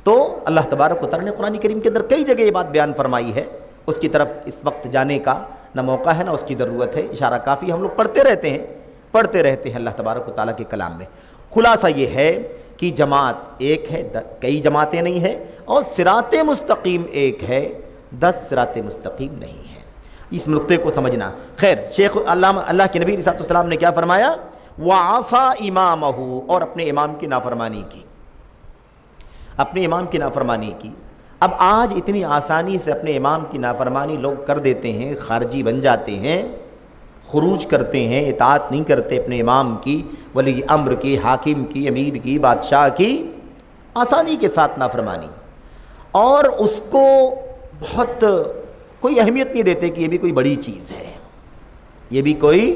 तो अल्लाह तबारक व तआला ने कुरान करीम के अंदर कई जगह ये बात बयान फरमाई है। उसकी तरफ इस वक्त जाने का न मौका है, न उसकी ज़रूरत है। इशारा काफ़ी, हम लोग पढ़ते रहते हैं अल्लाह तबारक व तआला के कलाम में। खुलासा ये है कि जमात एक है, कई जमातें नहीं हैं, और सिरात मुस्तकीम एक है, 10 सिरात मुस्तकीम नहीं है। इस नुक्ते को समझना। खैर, शेख अल्लाह के नबी अलैहिस्सलाम ने क्या फरमाया? वासा इमामहू, और अपने इमाम की नाफरमानी की, अपने इमाम की नाफरमानी की। अब आज इतनी आसानी से अपने इमाम की नाफरमानी लोग कर देते हैं, खारजी बन जाते हैं, खुरूज करते हैं, इताअत नहीं करते अपने इमाम की, वली अम्र की, हाकिम की, अमीर की, बादशाह की, आसानी के साथ नाफरमानी। और उसको बहुत कोई अहमियत नहीं देते कि ये भी कोई बड़ी चीज़ है, ये भी कोई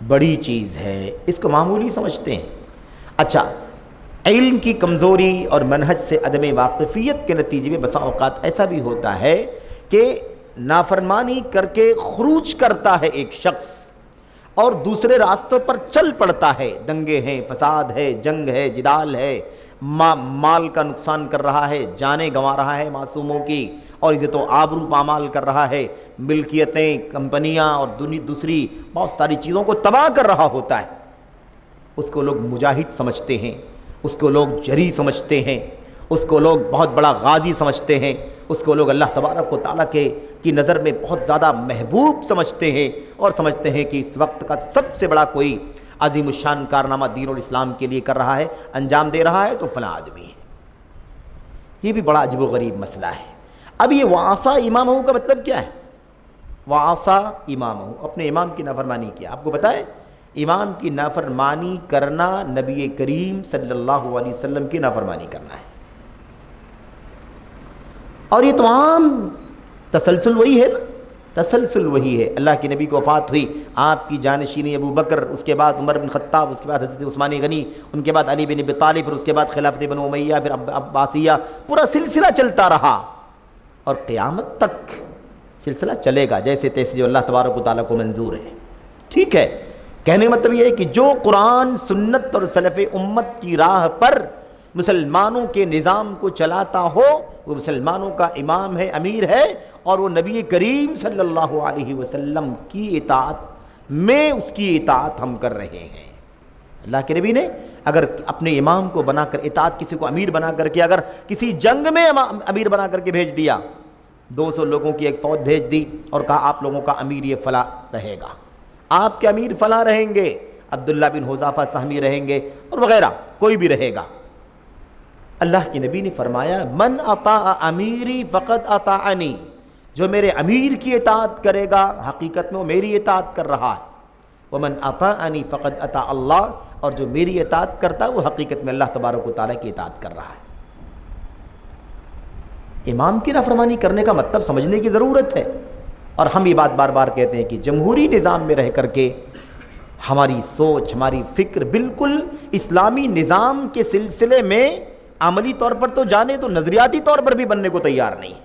बड़ी चीज़ है, इसको मामूली समझते हैं। अच्छा, इल्म की कमज़ोरी और मनहज से अदम वाक़िफ़ियत के नतीजे में बसा औक़ात ऐसा भी होता है कि नाफरमानी करके खुरूज करता है एक शख्स और दूसरे रास्तों पर चल पड़ता है, दंगे हैं, फसाद है, जंग है, जिदाल है, माल का नुकसान कर रहा है, जानें गंवा रहा है मासूमों की, और इज़्ज़त व आबरू पामाल कर रहा है, मिल्कियतें, कंपनियां और दूसरी बहुत सारी चीज़ों को तबाह कर रहा होता है। उसको लोग मुजाहिद समझते हैं, उसको लोग जरी समझते हैं, उसको लोग बहुत बड़ा गाजी समझते हैं, उसको लोग अल्लाह तबारक व तआला की नज़र में बहुत ज़्यादा महबूब समझते हैं और समझते हैं कि इस वक्त का सबसे बड़ा कोई अज़ीमुश्शान कारनामा दीन और इस्लाम के लिए कर रहा है, अंजाम दे रहा है, तो फलां आदमी है। ये भी बड़ा अजीब व गरीब मसला है। अब ये वासा इमामहू का मतलब क्या है? वासा इमामहू, अपने इमाम की नाफरमानी किया। आपको पता है इमाम की नाफरमानी करना नबी करीम सल्लल्लाहु अलैहि वसल्लम की नाफरमानी करना है। और ये तमाम तसलसल वही है ना, तसलसल वही है। अल्लाह के नबी को वफ़ात हुई, आपकी जानशीनी अबू बकर, उसके बाद उमर बिन ख़त्ताब, उसके बाद हज़रत उस्मान गनी, उनके बाद अली बिन अबी तालिब, फिर उसके बाद खिलाफत बनु उमय्या, फिर अब्बासिया, पूरा सिलसिला चलता रहा और क़यामत तक सिलसिला चलेगा जैसे तैसे जो अल्लाह तबारक व तआला को मंजूर है। ठीक है, कहने का मतलब ये है कि जो कुरान सुन्नत और सलफ़े उम्मत की राह पर मुसलमानों के निज़ाम को चलाता हो वो मुसलमानों का इमाम है, अमीर है, और वो नबी करीम सल्लल्लाहु अलैहि वसल्लम की इताअत में उसकी इताअत हम कर रहे हैं। अल्लाह के नबी ने अगर अपने इमाम को बनाकर इताअत, किसी को अमीर बना करके अगर किसी जंग में अमीर बना करके भेज दिया, 200 लोगों की एक फ़ौज भेज दी और कहा आप लोगों का अमीर ये फ़ला रहेगा, आपके अमीर फ़ला रहेंगे, अब्दुल्ला बिन हुज़ाफ़ा सहमी रहेंगे और वग़ैरह कोई भी रहेगा। अल्लाह के नबी ने फरमाया मन अता अमीरी फ़क़द अताअनी, जो मेरे अमीर की इताअत करेगा हकीकत में वो मेरी इताअत कर रहा है। वमन अताअनी फ़क़द अता अल्लाह, और जो मेरी इताअत करता है वो हकीकत में अल्लाह तबारक व तआला की इताअत कर रहा है। इमाम की नाफरमानी करने का मतलब समझने की ज़रूरत है। और हम ये बात बार बार कहते हैं कि जमहूरी निज़ाम में रह करके हमारी सोच, हमारी फ़िक्र बिल्कुल इस्लामी निज़ाम के सिलसिले में अमली तौर पर तो जाने तो नज़रियाती तौर पर भी बनने को तैयार नहीं।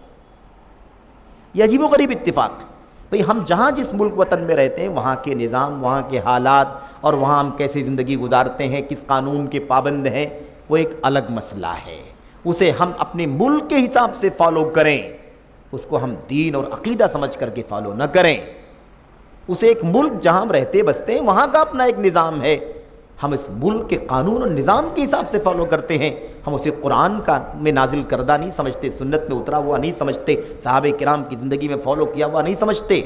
यह अजीब व गरीब इत्तिफ़ाक़। भाई हम जहाँ जिस मुल्क वतन में रहते हैं वहाँ के निज़ाम, वहाँ के हालात और वहाँ हम कैसे ज़िंदगी गुजारते हैं, किस कानून के पाबंद हैं, वो एक अलग मसला है। उसे हम अपने मुल्क के हिसाब से फ़ॉलो करें, उसको हम दीन और अक़ीदा समझ करके फ़ॉलो न करें। उसे एक मुल्क जहाँ हम रहते बसते हैं वहाँ का अपना एक निज़ाम है, हम इस मुल्क के कानून और निज़ाम के हिसाब से फॉलो करते हैं। हम उसे कुरान का में नाजिल करदा नहीं समझते, सुन्नत में उतरा हुआ नहीं समझते, सहाबे किराम की ज़िंदगी में फॉलो किया हुआ नहीं समझते।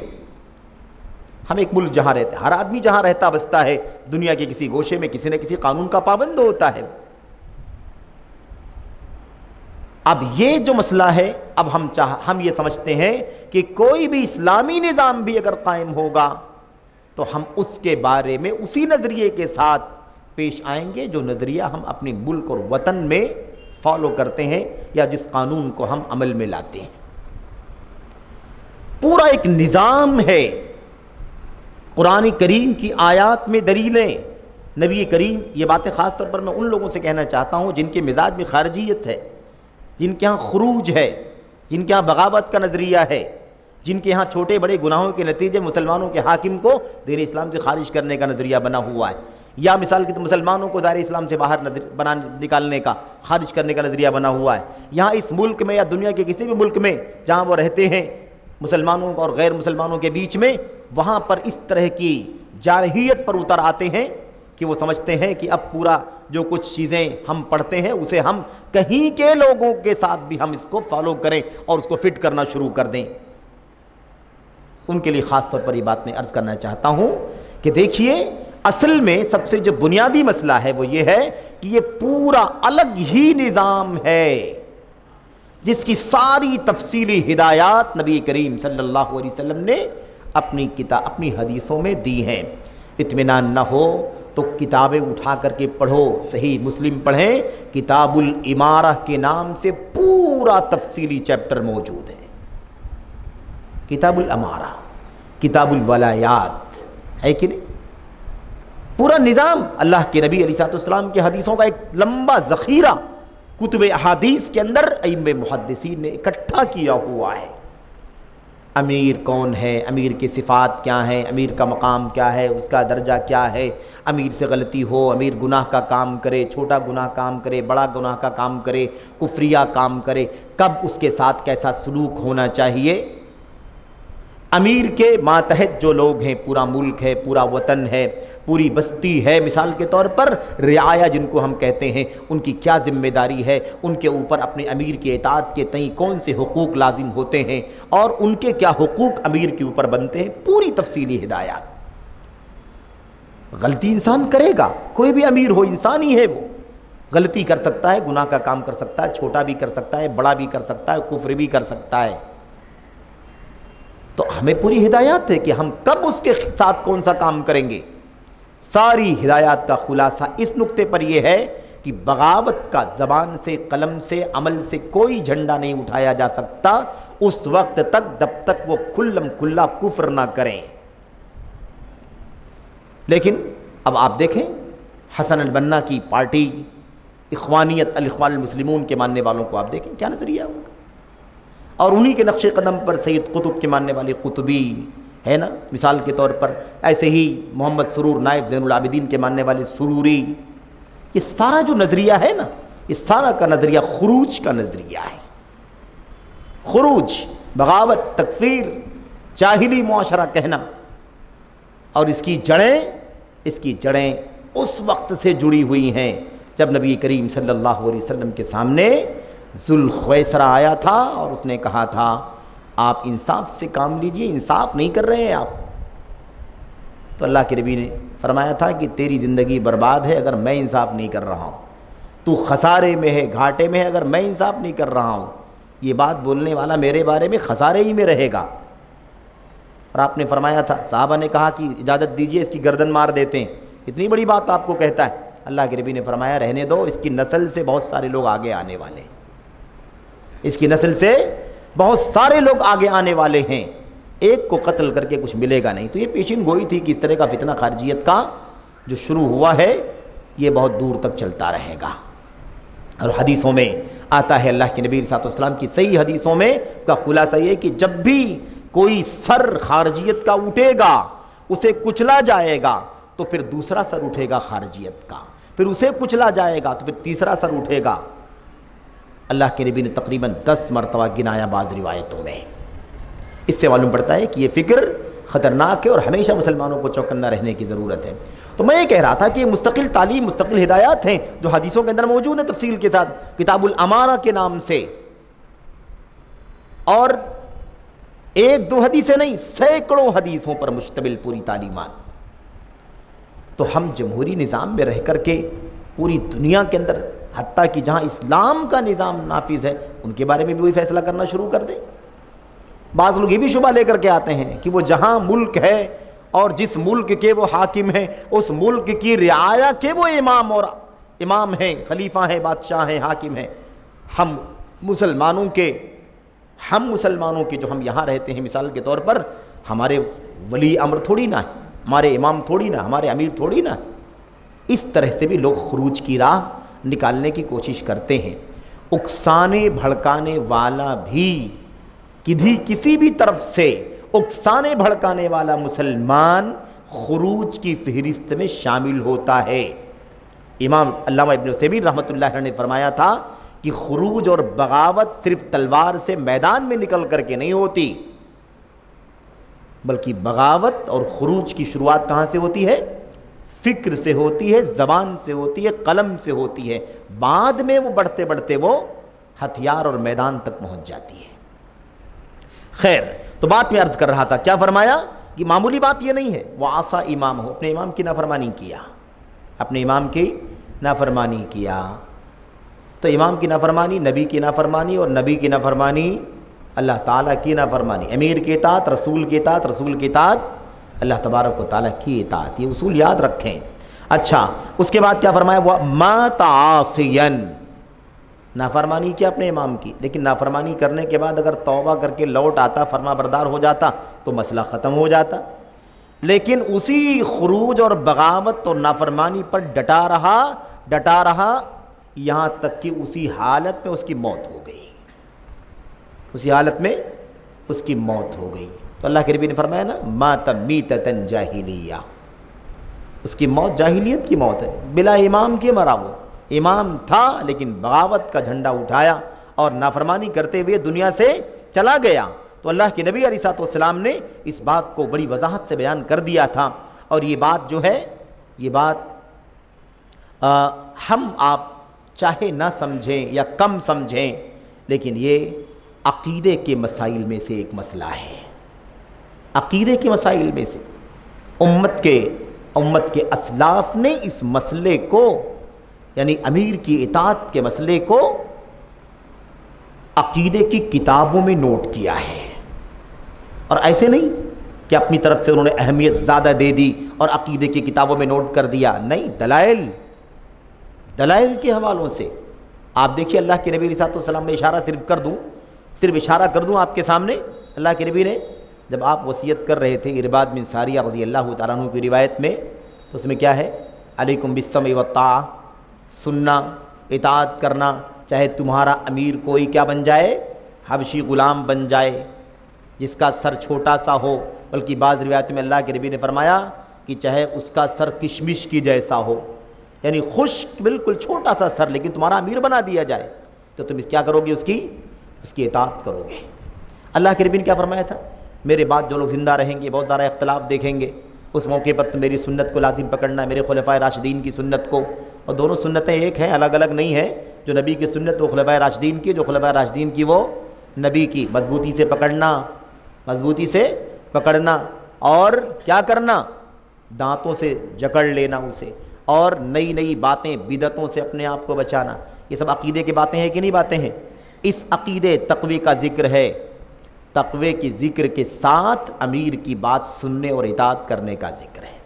हम एक मुल्क जहाँ रहते हैं, हर आदमी जहाँ रहता बसता है दुनिया के किसी गोशे में किसी न किसी कानून का पाबंद होता है। अब ये जो मसला है, अब हम ये समझते हैं कि कोई भी इस्लामी निज़ाम भी अगर कायम होगा तो हम उसके बारे में उसी नज़रिए के साथ पेश आएंगे जो नज़रिया हम अपने मुल्क और वतन में फॉलो करते हैं या जिस कानून को हम अमल में लाते हैं। पूरा एक निज़ाम है। कुरान करीम की आयात में दलीलें, नबी करीम, ये बातें ख़ास तौर पर मैं उन लोगों से कहना चाहता हूँ जिनके मिजाज में खारजियत है, जिनके यहाँ खुरूज है, जिनके यहाँ बगावत का नज़रिया है, जिनके यहाँ छोटे बड़े गुनाहों के नतीजे मुसलमानों के हाकिम को दीन इस्लाम से खारिज करने का नज़रिया बना हुआ है, या मिसाल के तो मुसलमानों को दायरे इस्लाम से बाहर निकालने का, खारिज करने का नज़रिया बना हुआ है। यहाँ इस मुल्क में या दुनिया के किसी भी मुल्क में जहाँ वो रहते हैं मुसलमानों और गैर मुसलमानों के बीच में, वहाँ पर इस तरह की जारहियत पर उतर आते हैं कि वो समझते हैं कि अब पूरा जो कुछ चीज़ें हम पढ़ते हैं उसे हम कहीं के लोगों के साथ भी हम इसको फॉलो करें और उसको फिट करना शुरू कर दें। उनके लिए ख़ास तौर पर ये बात मैं अर्ज़ करना चाहता हूँ कि देखिए, असल में सबसे जो बुनियादी मसला है वो ये है कि ये पूरा अलग ही निज़ाम है जिसकी सारी तफसीली हिदायत नबी करीम सल्लल्लाहु अलैहि वसल्लम ने अपनी हदीसों में दी हैं। इत्मीनान न हो तो किताबें उठा करके पढ़ो, सही मुस्लिम पढ़ें, किताबुल इमारह के नाम से पूरा पूरा तफसीली चैप्टर मौजूद है। किताबुल अमारा, किताबुल वलायात है कि नहीं? पूरा निज़ाम अल्लाह के नबी अलैहिस्सलाम के हदीसों का एक लंबा ज़ख़ीरा कुतुब अहादीस के अंदर अइम्मे मुहद्दिसीन ने इकट्ठा किया हुआ है। अमीर कौन है, अमीर की सिफ़ात क्या है, अमीर का मकाम क्या है, उसका दर्जा क्या है, अमीर से गलती हो, अमीर गुनाह का काम करे, छोटा गुनाह काम करे, बड़ा गुनाह का काम करे, कुफ्रिया काम करे, कब उसके साथ कैसा सलूक होना चाहिए। अमीर के मातहत जो लोग हैं, पूरा मुल्क है, पूरा वतन है, पूरी बस्ती है, मिसाल के तौर पर रियाया जिनको हम कहते हैं, उनकी क्या ज़िम्मेदारी है, उनके ऊपर अपने अमीर के इताअत के तई कौन से हुकूक लाजिम होते हैं और उनके क्या हुकूक अमीर के ऊपर बनते हैं, पूरी तफसीली हिदायत। गलती इंसान करेगा, कोई भी अमीर हो, इंसान ही है, वो गलती कर सकता है, गुनाह का काम कर सकता है, छोटा भी कर सकता है, बड़ा भी कर सकता है, कुफ्र भी कर सकता है। तो हमें पूरी हिदायत है कि हम कब उसके साथ कौन सा काम करेंगे। सारी हिदायत का खुलासा इस नुक्ते पर यह है कि बगावत का ज़बान से, कलम से, अमल से कोई झंडा नहीं उठाया जा सकता उस वक्त तक जब तक वो खुल्लम खुल्ला कुफ्र ना करें। लेकिन अब आप देखें, हसन अल बन्ना की पार्टी इख्वानियत अल इख्वान अल मुस्लिमून के मानने वालों को आप देखें क्या नज़रिया है उनका, और उन्हीं के नक्शे कदम पर सैयद कुतुब के मानने वाले कुतुबी है ना, मिसाल के तौर पर ऐसे ही मोहम्मद सुरूर नाइफ ज़ैनुल आबिदीन के मानने वाले सुरूरी। ये सारा जो नज़रिया है ना, ये सारा का नज़रिया खुरूज का नज़रिया है। खुरूज, बगावत, तकफीर, जाहिली मुआशरा कहना, और इसकी जड़ें उस वक्त से जुड़ी हुई हैं जब नबी करीम सल्लल्लाहु अलैहि वसल्लम के सामने ज़ुल्ख़ुवैसरा आया था और उसने कहा था आप इंसाफ से काम लीजिए, इंसाफ नहीं कर रहे हैं आप। तो अल्लाह के नबी ने फरमाया था कि तेरी ज़िंदगी बर्बाद है अगर मैं इंसाफ नहीं कर रहा हूँ, तू खसारे में है, घाटे में है अगर मैं इंसाफ नहीं कर रहा हूँ। ये बात बोलने वाला मेरे बारे में खसारे ही में रहेगा। और आपने फरमाया था, साहबा ने कहा कि इजाज़त दीजिए इसकी गर्दन मार देते हैं, इतनी बड़ी बात आपको कहता है। अल्लाह के नबी ने फरमाया रहने दो, इसकी नस्ल से बहुत सारे लोग आगे आने वाले, इसकी नस्ल से बहुत सारे लोग आगे आने वाले हैं, एक को कत्ल करके कुछ मिलेगा नहीं। तो ये पेशिन गोई थी कि इस तरह का फितना खारजियत का जो शुरू हुआ है ये बहुत दूर तक चलता रहेगा। और हदीसों में आता है, अल्लाह के नबी सल्लल्लाहु अलैहि वसल्लम की सही हदीसों में इसका खुलासा ये कि जब भी कोई सर खारजियत का उठेगा, उसे कुचला जाएगा, तो फिर दूसरा सर उठेगा खारजियत का, फिर उसे कुचला जाएगा तो फिर तीसरा सर उठेगा। अल्लाह के नबी ने तकरीबन 10 मरतबा गिनाया बाज़ रिवायतों में। इससे मालूम पड़ता है कि ये फ़िक्र ख़तरनाक है और हमेशा मुसलमानों को चौकन्ना रहने की ज़रूरत है। तो मैं ये कह रहा था कि ये मुस्तकिल तालीम, मुस्तकिल हिदायत हैं जो हदीसों के अंदर मौजूद है तफसील के साथ, किताबुल अमारा के नाम से। और एक दो हदीसें नहीं, सैकड़ों हदीसों पर मुश्तमिल पूरी तालीमात। तो हम जमहूरी निज़ाम में रह कर के पूरी दुनिया के अंदर, हत्ता कि जहाँ इस्लाम का निज़ाम नाफिज है, उनके बारे में भी वही फैसला करना शुरू कर दें। बाज़ लोग ये भी शुबा लेकर के आते हैं कि वो जहाँ मुल्क है और जिस मुल्क के वो हाकिम हैं, उस मुल्क की रियाया के वो इमाम हैं, खलीफा हैं, बादशाह हैं, हाकिम हैं। हम मुसलमानों के जो हम यहाँ रहते हैं, मिसाल के तौर पर हमारे वली अमर थोड़ी ना है, हमारे इमाम थोड़ी ना, हमारे अमीर थोड़ी ना। इस तरह से भी लोग खुरूज की राह निकालने की कोशिश करते हैं। उकसाने भड़काने वाला भी किसी भी तरफ से उकसाने भड़काने वाला मुसलमान खुरूज की फहरिस्त में शामिल होता है। इमाम अल्लामा इब्न उसैमीन रहमतुल्लाह अलैह ने फरमाया था कि खुरूज और बगावत सिर्फ तलवार से मैदान में निकल करके नहीं होती, बल्कि बगावत और खुरूज की शुरुआत कहाँ से होती है? फ़िक्र से होती है, ज़बान से होती है, कलम से होती है। बाद में वो बढ़ते बढ़ते वो हथियार और मैदान तक पहुँच जाती है। खैर, तो बात में अर्ज़ कर रहा था, क्या फरमाया कि मामूली बात ये नहीं है वो आसा इमाम हो, अपने इमाम की नाफरमानी किया, अपने इमाम की नाफरमानी किया। तो इमाम की नाफरमानी, नबी की नाफरमानी, और नबी की नाफरमानी अल्लाह ताला की नाफरमानी, अमीर के इताअत, रसूल के इताअत, रसूल के इताअत, अल्लाह तबारक व तआला की इताअत। ये उसूल याद रखें। अच्छा, उसके बाद क्या फरमाया? वह मा तासियन, नाफरमानी किया अपने इमाम की, लेकिन नाफरमानी करने के बाद अगर तौबा करके लौट आता, फरमाबरदार हो जाता तो मसला ख़त्म हो जाता। लेकिन उसी खुरूज और बगावत और नाफरमानी पर डटा रहा यहाँ तक कि उसी हालत में उसकी मौत हो गई, उसी हालत में उसकी मौत हो गई। तो अल्लाह के नबी ने फरमाया ना, माता मीततन जाहिलिया, उसकी मौत जाहिलियत की मौत है, बिला इमाम के मरा। वो इमाम था लेकिन बगावत का झंडा उठाया और नाफरमानी करते हुए दुनिया से चला गया। तो अल्लाह के नबी अलैहिस्सलाम ने इस बात को बड़ी वजाहत से बयान कर दिया था। और ये बात जो है, ये बात हम आप चाहे ना समझें या कम समझें, लेकिन ये अक़ीदे के मसाइल में से एक मसला है। अक़ीदे के मसाइल में से उम्मत के असलाफ ने इस मसले को, यानी अमीर की इताअत के मसले को अक़ीदे की किताबों में नोट किया है। और ऐसे नहीं कि अपनी तरफ से उन्होंने अहमियत ज़्यादा दे दी और अक़ीदे की किताबों में नोट कर दिया, नहीं, दलाइल के हवालों से। आप देखिए अल्लाह के नबी अलैहिस्सलाम में इशारा सिर्फ इशारा कर दूँ आपके सामने। अल्लाह के नबी ने जब आप वसीयत कर रहे थे इरबाद बिन सारिया रज़ियल्लाहु तआला अन्हु की रिवायत में, तो उसमें क्या है, अलैकुम बिस्समी वत्ताअ, सुनना, इताअत करना, चाहे तुम्हारा अमीर कोई क्या बन जाए, हबशी ग़ुलाम बन जाए जिसका सर छोटा सा हो। बल्कि बाज़ रिवायत में अल्लाह के नबी ने फरमाया कि चाहे उसका सर किशमिश की जैसा हो, यानी खुश्क बिल्कुल छोटा सा सर, लेकिन तुम्हारा अमीर बना दिया जाए तो तुम क्या करोगे, उसकी इताअत करोगे। अल्लाह के नबी ने क्या फरमाया था, मेरे बाद जो लोग ज़िंदा रहेंगे बहुत ज़्यादा इख्तलाफ देखेंगे, उस मौके पर तो मेरी सुन्नत को लाजिम पकड़ना है, मेरे खुलफ़ाए राशिदीन की सुन्नत को। और दोनों सुन्नतें एक हैं, अलग अलग नहीं है। जो नबी की सुन्नत वो खुलफ़ाए राशिदीन की, जो खुलफ़ाए राशिदीन की वो नबी की। मजबूती से पकड़ना और क्या करना, दांतों से जकड़ लेना उसे, और नई नई बातें बिदअतों से अपने आप को बचाना। ये सब अक़ीदे की बातें हैं कि नहीं बातें हैं? इस अक़ीदे तक़वे का ज़िक्र है। तक़वे के ज़िक्र के साथ अमीर की बात सुनने और इताअत करने का ज़िक्र है।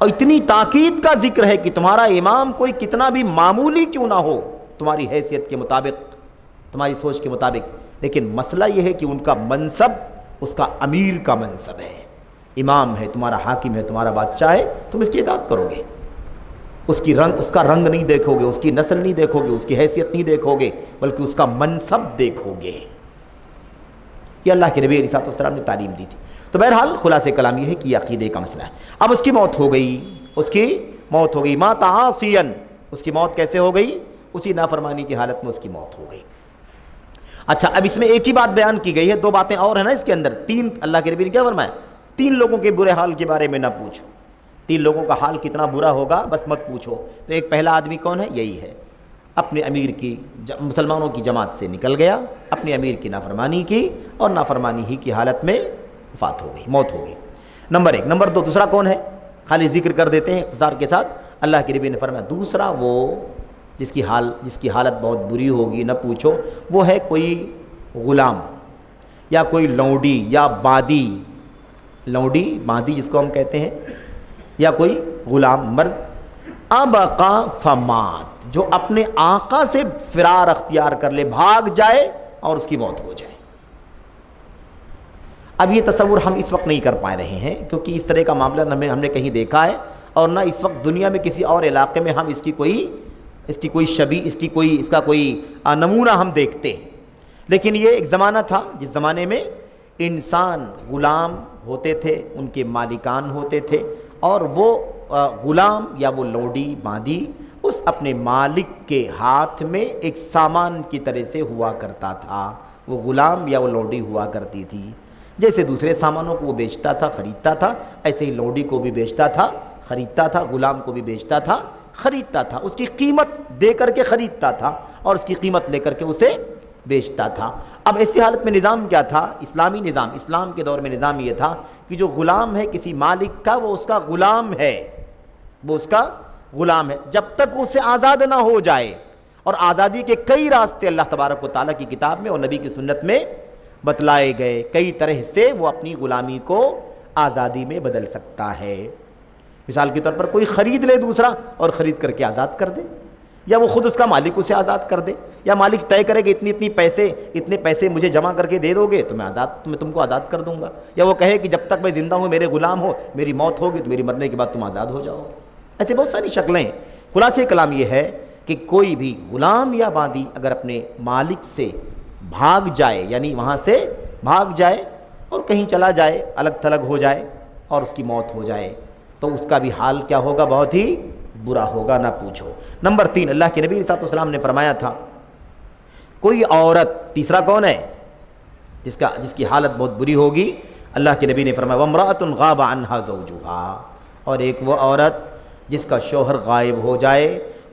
और इतनी ताकीद का ज़िक्र है कि तुम्हारा इमाम कोई कितना भी मामूली क्यों ना हो, तुम्हारी हैसियत के मुताबिक, तुम्हारी सोच के मुताबिक, लेकिन मसला यह है कि उनका मनसब उसका अमीर का मनसब है, इमाम है, तुम्हारा हाकिम है, तुम्हारा बादशाह है, तुम इसकी इताअत करोगे। उसका रंग नहीं देखोगे, उसकी नस्ल नहीं देखोगे, उसकी हैसियत नहीं देखोगे, बल्कि उसका मनसब देखोगे। ये अल्लाह के नबी अलैहिस्सलाम ने तालीम दी थी। तो बहरहाल खुलासे कलाम ये है कि अक़ीदे का मसला है। अब उसकी मौत हो गई, माता आसियन, उसकी मौत कैसे हो गई, उसी नाफरमानी की हालत में उसकी मौत हो गई। अच्छा, अब इसमें एक ही बात बयान की गई है, दो बातें और है ना इसके अंदर। तीन, अल्लाह के नबी ने क्या फरमाया, 3 लोगों के बुरे हाल के बारे में ना पूछो। 3 लोगों का हाल कितना बुरा होगा बस मत पूछो। तो एक पहला आदमी कौन है, यही है, अपने अमीर की मुसलमानों की जमात से निकल गया, अपने अमीर की नाफरमानी की और नाफरमानी ही की हालत में वफ़ात हो गई, मौत हो गई। नंबर 1। नंबर 2, दूसरा कौन है, खाली जिक्र कर देते हैं इख्तिसार के साथ। अल्लाह के नबी ने फरमाया दूसरा वो जिसकी हालत बहुत बुरी होगी, न पूछो, वो है कोई ग़ुलाम या कोई लौंडी या बादी, लौंडी बादी जिसको हम कहते हैं, या कोई ग़ुलाम मर्द, अबका फमात, जो अपने आका से फिरार अख्तियार कर ले, भाग जाए और उसकी मौत हो जाए। अब ये तसव्वुर हम इस वक्त नहीं कर पा रहे हैं, क्योंकि इस तरह का मामला हमने कहीं देखा है, और ना इस वक्त दुनिया में किसी और इलाके में हम इसका कोई नमूना हम देखते हैं। लेकिन ये एक ज़माना था जिस ज़माने में इंसान ग़ुलाम होते थे, उनके मालिकान होते थे, और वो ग़ुलाम या वो लौंडी बांदी उस अपने मालिक के हाथ में एक सामान की तरह से हुआ करता था। वो ग़ुलाम या वो लौंडी हुआ करती थी। जैसे दूसरे सामानों को वो बेचता था, ख़रीदता था, ऐसे ही लौंडी को भी बेचता था, ख़रीदता था, ग़ुलाम को भी बेचता था, ख़रीदता था, उसकी कीमत दे करके ख़रीदता था और उसकी कीमत लेकर के उसे बेचता था। अब ऐसी हालत में निज़ाम क्या था, इस्लामी निज़ाम, इस्लाम के दौर में निज़ाम ये था कि जो ग़ुलाम है किसी मालिक का, वो उसका ग़ुलाम है, वो उसका ग़ुलाम है जब तक उसे आज़ाद ना हो जाए। और आज़ादी के कई रास्ते अल्लाह तबारक व तआला की किताब में और नबी की सुन्नत में बतलाए गए। कई तरह से वो अपनी ग़ुलामी को आज़ादी में बदल सकता है। मिसाल के तौर पर कोई ख़रीद ले दूसरा और ख़रीद करके आज़ाद कर दे, या वो खुद उसका मालिक उसे आज़ाद कर दे, या मालिक तय करे कि इतने पैसे मुझे जमा करके दे दोगे तो मैं तुमको आज़ाद कर दूंगा, या वो कहे कि जब तक मैं ज़िंदा हूँ मेरे ग़ुलाम हो, मेरी मौत होगी तो मेरी मरने के बाद तुम आज़ाद हो जाओगे। ऐसे बहुत सारी शक्लें। खुलासे कलाम ये है कि कोई भी ग़ुलाम या बांदी अगर अपने मालिक से भाग जाए, यानी वहाँ से भाग जाए और कहीं चला जाए, अलग थलग हो जाए और उसकी मौत हो जाए, तो उसका भी हाल क्या होगा, बहुत ही बुरा होगा, ना पूछो। नंबर 3, अल्लाह के नबी सल्लल्लाहु अलैहि वसल्लम ने फरमाया था, कोई औरत, तीसरा कौन है जिसकी हालत बहुत बुरी होगी, अल्लाह के नबी ने फरमाया वम्राअतुन गाबा अन्हा ज़ौजुहा, और एक वो औरत जिसका शौहर गायब हो जाए,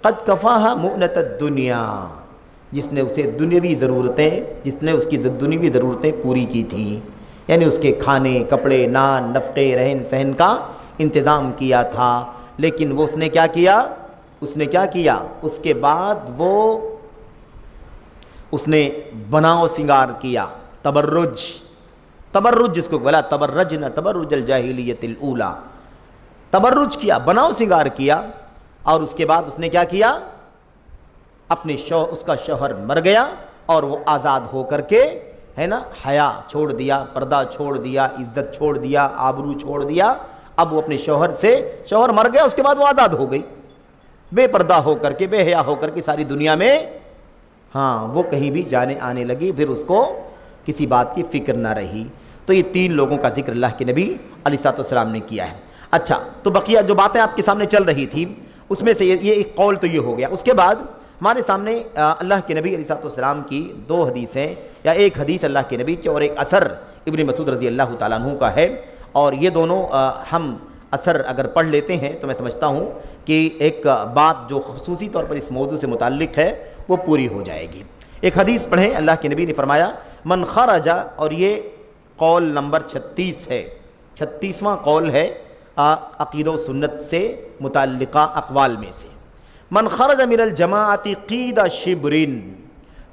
क़द कफ़ाहा मुअनतद दुनिया, जिसने उसे दुनियावी ज़रूरतें, जिसने उसकी दुनियावी ज़रूरतें पूरी की थी, यानी उसके खाने, कपड़े, नान, नफ़क़े, रहन सहन का इंतज़ाम किया था, लेकिन वो उसने क्या किया, उसके बाद उसने बनाव सिंगार किया, तबर्रुज जिसको बोला, तबर्रजन तबर्रुजल जाहिलियतिल ऊला, तबर्रुज किया, बनाव सिंगार किया, और उसके बाद उसने क्या किया, उसका शौहर मर गया और वो आज़ाद हो करके, है ना, हया छोड़ दिया, पर्दा छोड़ दिया, इज्जत छोड़ दिया, आबरू छोड़ दिया। अब वो अपने शौहर मर गया, उसके बाद वो आज़ाद हो गई, बेपर्दा हो करके, बेहया हो करके सारी दुनिया में, हाँ, वो कहीं भी जाने आने लगी, फिर उसको किसी बात की फ़िक्र ना रही। तो ये 3 लोगों का जिक्र अल्लाह के नबी अलैहिस्सलाम ने किया है। अच्छा, तो बकिया जो बातें आपके सामने चल रही थी उसमें से ये एक कौल तो ये हो गया। उसके बाद हमारे सामने अल्लाह के नबी अलैहिस्सलाम की 2 हदीसें, या एक हदीस अल्लाह के नबी की और एक असर इब्न मसूद रज़ी अल्लाह तआला अन्हु का है, और ये दोनों हम असर अगर पढ़ लेते हैं तो मैं समझता हूँ कि एक बात जो ख़ुसूसी तौर पर इस मौजू से मुताल्लिक़ है वो पूरी हो जाएगी। एक हदीस पढ़ें, अल्लाह के नबी ने फरमाया मन खरजा, और ये कौल नंबर 36 है, 36वां कौल है अक़ीदा व सुन्नत से मुताल्लिक़ा अक़वाल में से। मन खरज मिनल जमाअति क़ीदा शिब्रिन,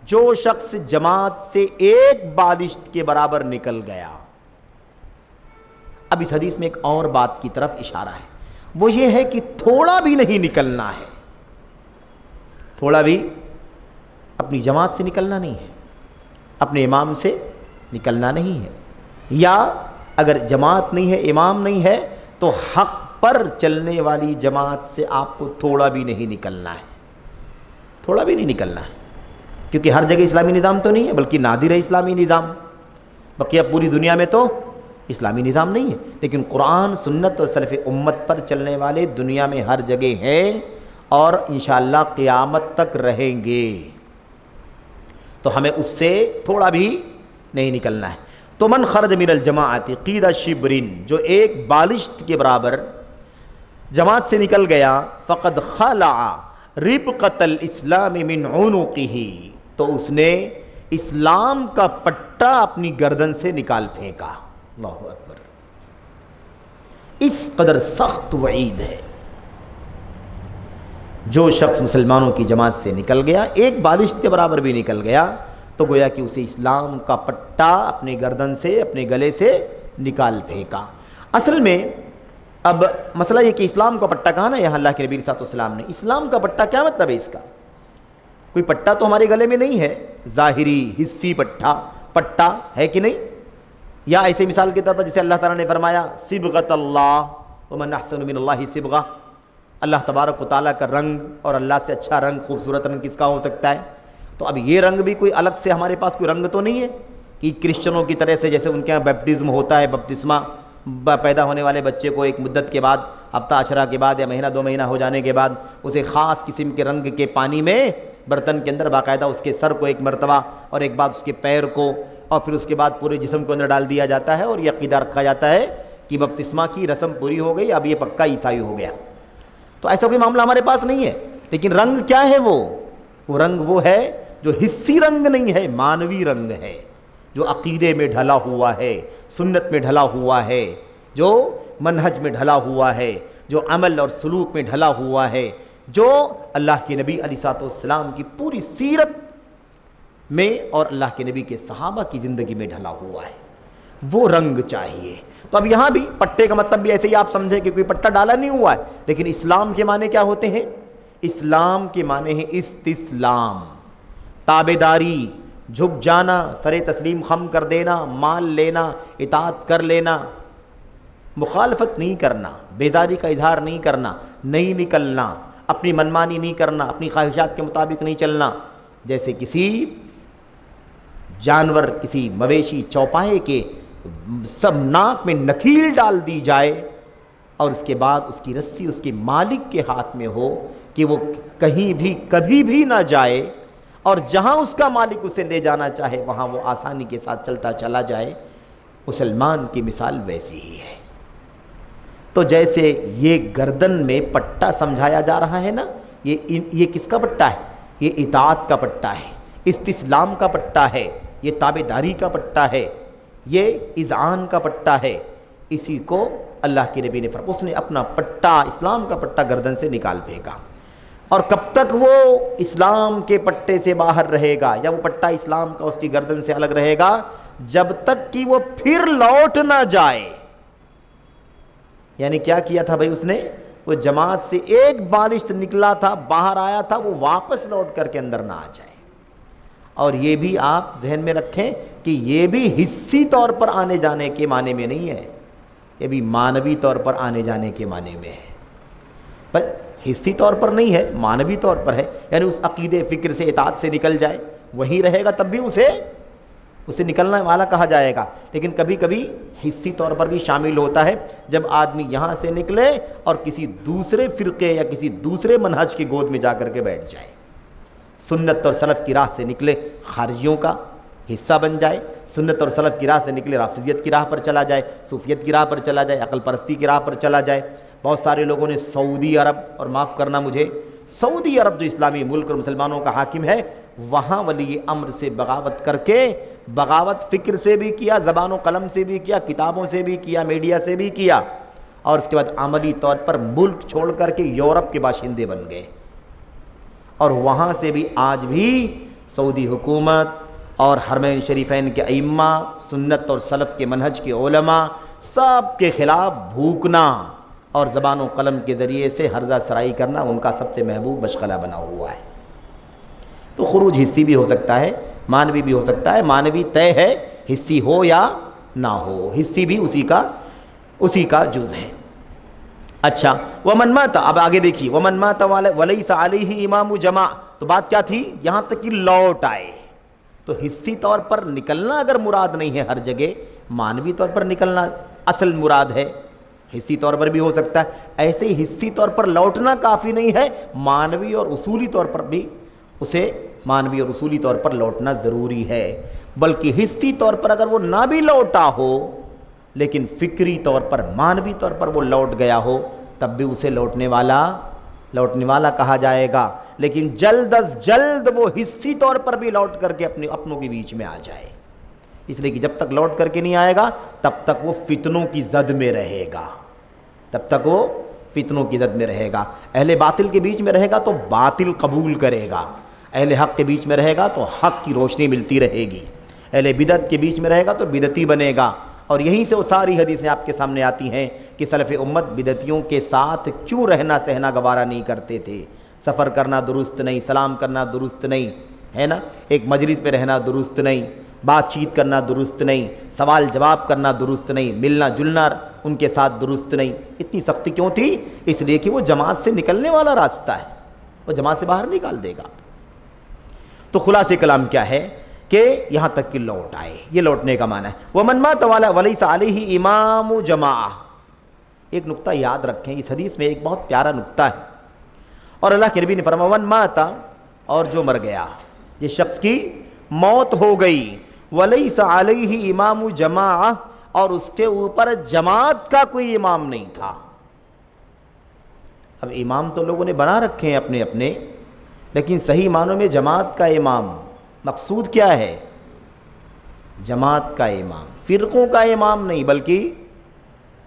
जो शख्स जमात से एक बालिश्त के बराबर निकल गया। अब इस हदीस में एक और बात की तरफ इशारा है, वो ये है कि थोड़ा भी नहीं निकलना है, थोड़ा भी अपनी जमात से निकलना नहीं है, अपने इमाम से निकलना नहीं है, या अगर जमात नहीं है, इमाम नहीं है, तो हक़ पर चलने वाली जमात से आपको थोड़ा भी नहीं निकलना है, थोड़ा भी नहीं निकलना है, क्योंकि हर जगह इस्लामी निज़ाम तो नहीं है, बल्कि नादिर है इस्लामी निज़ाम, बल्कि अब पूरी दुनिया में तो इस्लामी निज़ाम नहीं है, लेकिन कुरान, सुन्नत और सलफ़ उम्मत पर चलने वाले दुनिया में हर जगह हैं और इंशाअल्लाह क़यामत तक रहेंगे। तो हमें उससे थोड़ा भी नहीं निकलना है। तो मन खरज मिनल जमाअत क़ीदा शिब्रिन, जो एक बालिश्त के बराबर जमात से निकल गया, फ़क़द खला रिबक़तल इस्लाम मिन उनुक़िही, तो उसने इस्लाम का पट्टा अपनी गर्दन से निकाल फेंका। अल्लाहु अकबर, इस कदर सख्त वईद है। जो शख्स मुसलमानों की जमात से निकल गया, एक बालिश्त के बराबर भी निकल गया, तो गोया कि उसे इस्लाम का पट्टा अपने गर्दन से, अपने गले से निकाल फेंका। असल में अब मसला ये कि इस्लाम का पट्टा कहाँ ना, यहाँ अल्लाह के नबी सल्लल्लाहु अलैहि वसल्लम ने, इस्लाम का पट्टा क्या मतलब है इसका? कोई पट्टा तो हमारे गले में नहीं है, ज़ाहिरी हिस्सी पट्टा है कि नहीं? या ऐसे मिसाल के तौर पर जैसे अल्लाह ताला ने फरमाया सिबग़तल्लाह व मन अहसनु मिनल्लाहि सिबग़ा, अल्लाह तबारक व तआला का रंग, और अल्लाह से अच्छा रंग, खूबसूरत रंग किसका हो सकता है? तो अब ये रंग भी कोई अलग से हमारे पास कोई रंग तो नहीं है कि क्रिश्चियनों की तरह से जैसे उनके यहाँ बैप्टिज़्म होता है, बपतिस्मा, पैदा होने वाले बच्चे को एक मुद्दत के बाद, हफ्ता अशरा के बाद या महीना 2 महीना हो जाने के बाद उसे ख़ास किस्म के रंग के पानी में, बर्तन के अंदर बाकायदा उसके सर को एक मरतबा और एक बार उसके पैर को और फिर उसके बाद पूरे जिस्म को अंदर डाल दिया जाता है, और यह अक़ीदा रखा जाता है कि बपतिस्मा की रस्म पूरी हो गई, अब ये पक्का ईसाई हो गया। तो ऐसा कोई मामला हमारे पास नहीं है। लेकिन रंग क्या है? वो रंग वो है जो हिस्सी रंग नहीं है, मानवी रंग है, जो अक़ीदे में ढला हुआ है, सुन्नत में ढला हुआ है, जो मनहज में ढला हुआ है, जो अमल और सलूक में ढला हुआ है, जो अल्लाह के नबी अलैहिस्सलाम की पूरी सीरत में और अल्लाह के नबी के सहाबा की ज़िंदगी में ढला हुआ है, वो रंग चाहिए। तो अब यहाँ भी पट्टे का मतलब भी ऐसे ही आप समझें कि कोई पट्टा डाला नहीं हुआ है, लेकिन इस्लाम के माने क्या होते हैं? इस्लाम के माने हैं इस्तिस्लाम, ताबेदारी, झुक जाना, सरे तस्लीम खम कर देना, मान लेना, इताअत कर लेना, मुखालफत नहीं करना, बेदारी का इजहार नहीं करना, नहीं निकलना, अपनी मनमानी नहीं करना, अपनी ख्वाहिशात के मुताबिक नहीं चलना। जैसे किसी जानवर, किसी मवेशी चौपाए के सब नाक में नखील डाल दी जाए और उसके बाद उसकी रस्सी उसके मालिक के हाथ में हो कि वो कहीं भी कभी भी ना जाए, और जहाँ उसका मालिक उसे ले जाना चाहे वहाँ वो आसानी के साथ चलता चला जाए। मुसलमान की मिसाल वैसी ही है। तो जैसे ये गर्दन में पट्टा समझाया जा रहा है ना, ये किसका पट्टा है? ये इताअत का पट्टा है, इस्तिस्लाम का पट्टा है, ये ताबेदारी का पट्टा है, ये इज़ान का पट्टा है। इसी को अल्लाह के नबी ने फरमाया, उसने अपना पट्टा, इस्लाम का पट्टा गर्दन से निकाल फेंका। और कब तक वो इस्लाम के पट्टे से बाहर रहेगा या वो पट्टा इस्लाम का उसकी गर्दन से अलग रहेगा? जब तक कि वो फिर लौट ना जाए। यानी क्या किया था भाई उसने? वो जमात से एक बालिश निकला था, बाहर आया था, वो वापस लौट करके अंदर ना आ जाए। और ये भी आप जहन में रखें कि ये भी हिस्सी तौर पर आने जाने के माने में नहीं है, ये भी मानवी तौर पर आने जाने के माने में है। पर हिस्सी तौर पर नहीं है, मानवी तौर पर है। यानी उस अकीदे फ़िक्र से, इताअत से निकल जाए, वहीं रहेगा तब भी उसे निकलने वाला कहा जाएगा। लेकिन कभी कभी हिस्सी तौर पर भी शामिल होता है, जब आदमी यहाँ से निकले और किसी दूसरे फ़िरक़े या किसी दूसरे मनहज की गोद में जा कर के बैठ जाए। सुन्नत और सलफ़ की राह से निकले, खारिजियों का हिस्सा बन जाए, सुन्नत और सलफ़ की राह से निकले, राफ़िज़ियत की राह पर चला जाए, सूफ़ियत की राह पर चला जाए, अक़ल परस्ती की राह पर चला जाए। बहुत सारे लोगों ने सऊदी अरब, और माफ़ करना मुझे, सऊदी अरब जो इस्लामी मुल्क और मुसलमानों का हाकिम है, वहाँ वली अम्र से बगावत करके, बगावत फ़िक्र से भी किया, ज़बान कलम से भी किया, किताबों से भी किया, मीडिया से भी किया, और उसके बाद अमली तौर पर मुल्क छोड़ करके यूरोप के बाशिंदे बन गए। और वहाँ से भी आज भी सऊदी हुकूमत और हरमैन शरीफैन के अइम्मा, सुन्नत और सलफ़ के मनहज के उलमा, सब के ख़िलाफ़ भूकना और ज़बान व कलम के ज़रिए से हर्जा सराई करना उनका सबसे महबूब मशग़ला बना हुआ है। तो खुरूज हिस्सी भी हो सकता है, मानवी भी हो सकता है। मानवी तय है, हिस्सी हो या ना हो, हिस्सी भी उसी का जुज़ है। अच्छा, वमन माता, अब आगे देखिए, वमन माता वलैसा अलैहि इमाम जमा। तो बात क्या थी? यहाँ तक कि लौट आए। तो हिस्सी तौर पर निकलना अगर मुराद नहीं है हर जगह, मानवी तौर पर निकलना असल मुराद है। हिस्सी तौर पर भी हो सकता है। ऐसे ही हिस्सी तौर पर लौटना काफ़ी नहीं है, मानवी और उसूली तौर पर भी उसे मानवी और उसूली तौर पर लौटना ज़रूरी है। बल्कि हिस्सी तौर पर अगर वो ना भी लौटा हो, लेकिन फ़िक्री तौर पर, मानवी तौर पर वो लौट गया हो, तब भी उसे लौटने वाला कहा जाएगा। लेकिन जल्द अज जल्द वो हिस्सी तौर पर भी लौट करके अपने अपनों के बीच में आ जाए। इसलिए कि जब तक लौट करके नहीं आएगा तब तक वो फितनों की जद में रहेगा, अहले बातिल के बीच में रहेगा तो बातिल कबूल करेगा, अहले हक़ के बीच में रहेगा तो हक़ की रोशनी मिलती रहेगी, अहले बिदत के बीच में रहेगा तो बिदती बनेगा। और यहीं से वो सारी हदीसें आपके सामने आती हैं कि सलफ़ उम्मत बिदतियों के साथ क्यों रहना सहना गवारा नहीं करते थे। सफ़र करना दुरुस्त नहीं, सलाम करना दुरुस्त नहीं, है ना, एक मजलिस में रहना दुरुस्त नहीं, बातचीत करना दुरुस्त नहीं, सवाल जवाब करना दुरुस्त नहीं, मिलना जुलना उनके साथ दुरुस्त नहीं। इतनी सख्ती क्यों थी? इसलिए कि वो जमात से निकलने वाला रास्ता है, वो जमात से बाहर निकाल देगा। तो खुलासे कलाम क्या है कि यहाँ तक कि लौट आए, ये लौटने का माना है। वमन मात वलैसा अलैहि इमाम जमा। एक नुक्ता याद रखें, इस हदीस में एक बहुत प्यारा नुक्ता है। और अल्लाह के नबी ने फरमाया वन माता, और जो मर गया, जिस शख्स की मौत हो गई, वलैसा अलैहि इमाम जमा, और उसके ऊपर जमात का कोई इमाम नहीं था। अब इमाम तो लोगों ने बना रखे हैं अपने अपने, लेकिन सही मानों में जमात का इमाम मकसूद क्या है? जमात का इमाम, फ़िरक़ों का इमाम नहीं, बल्कि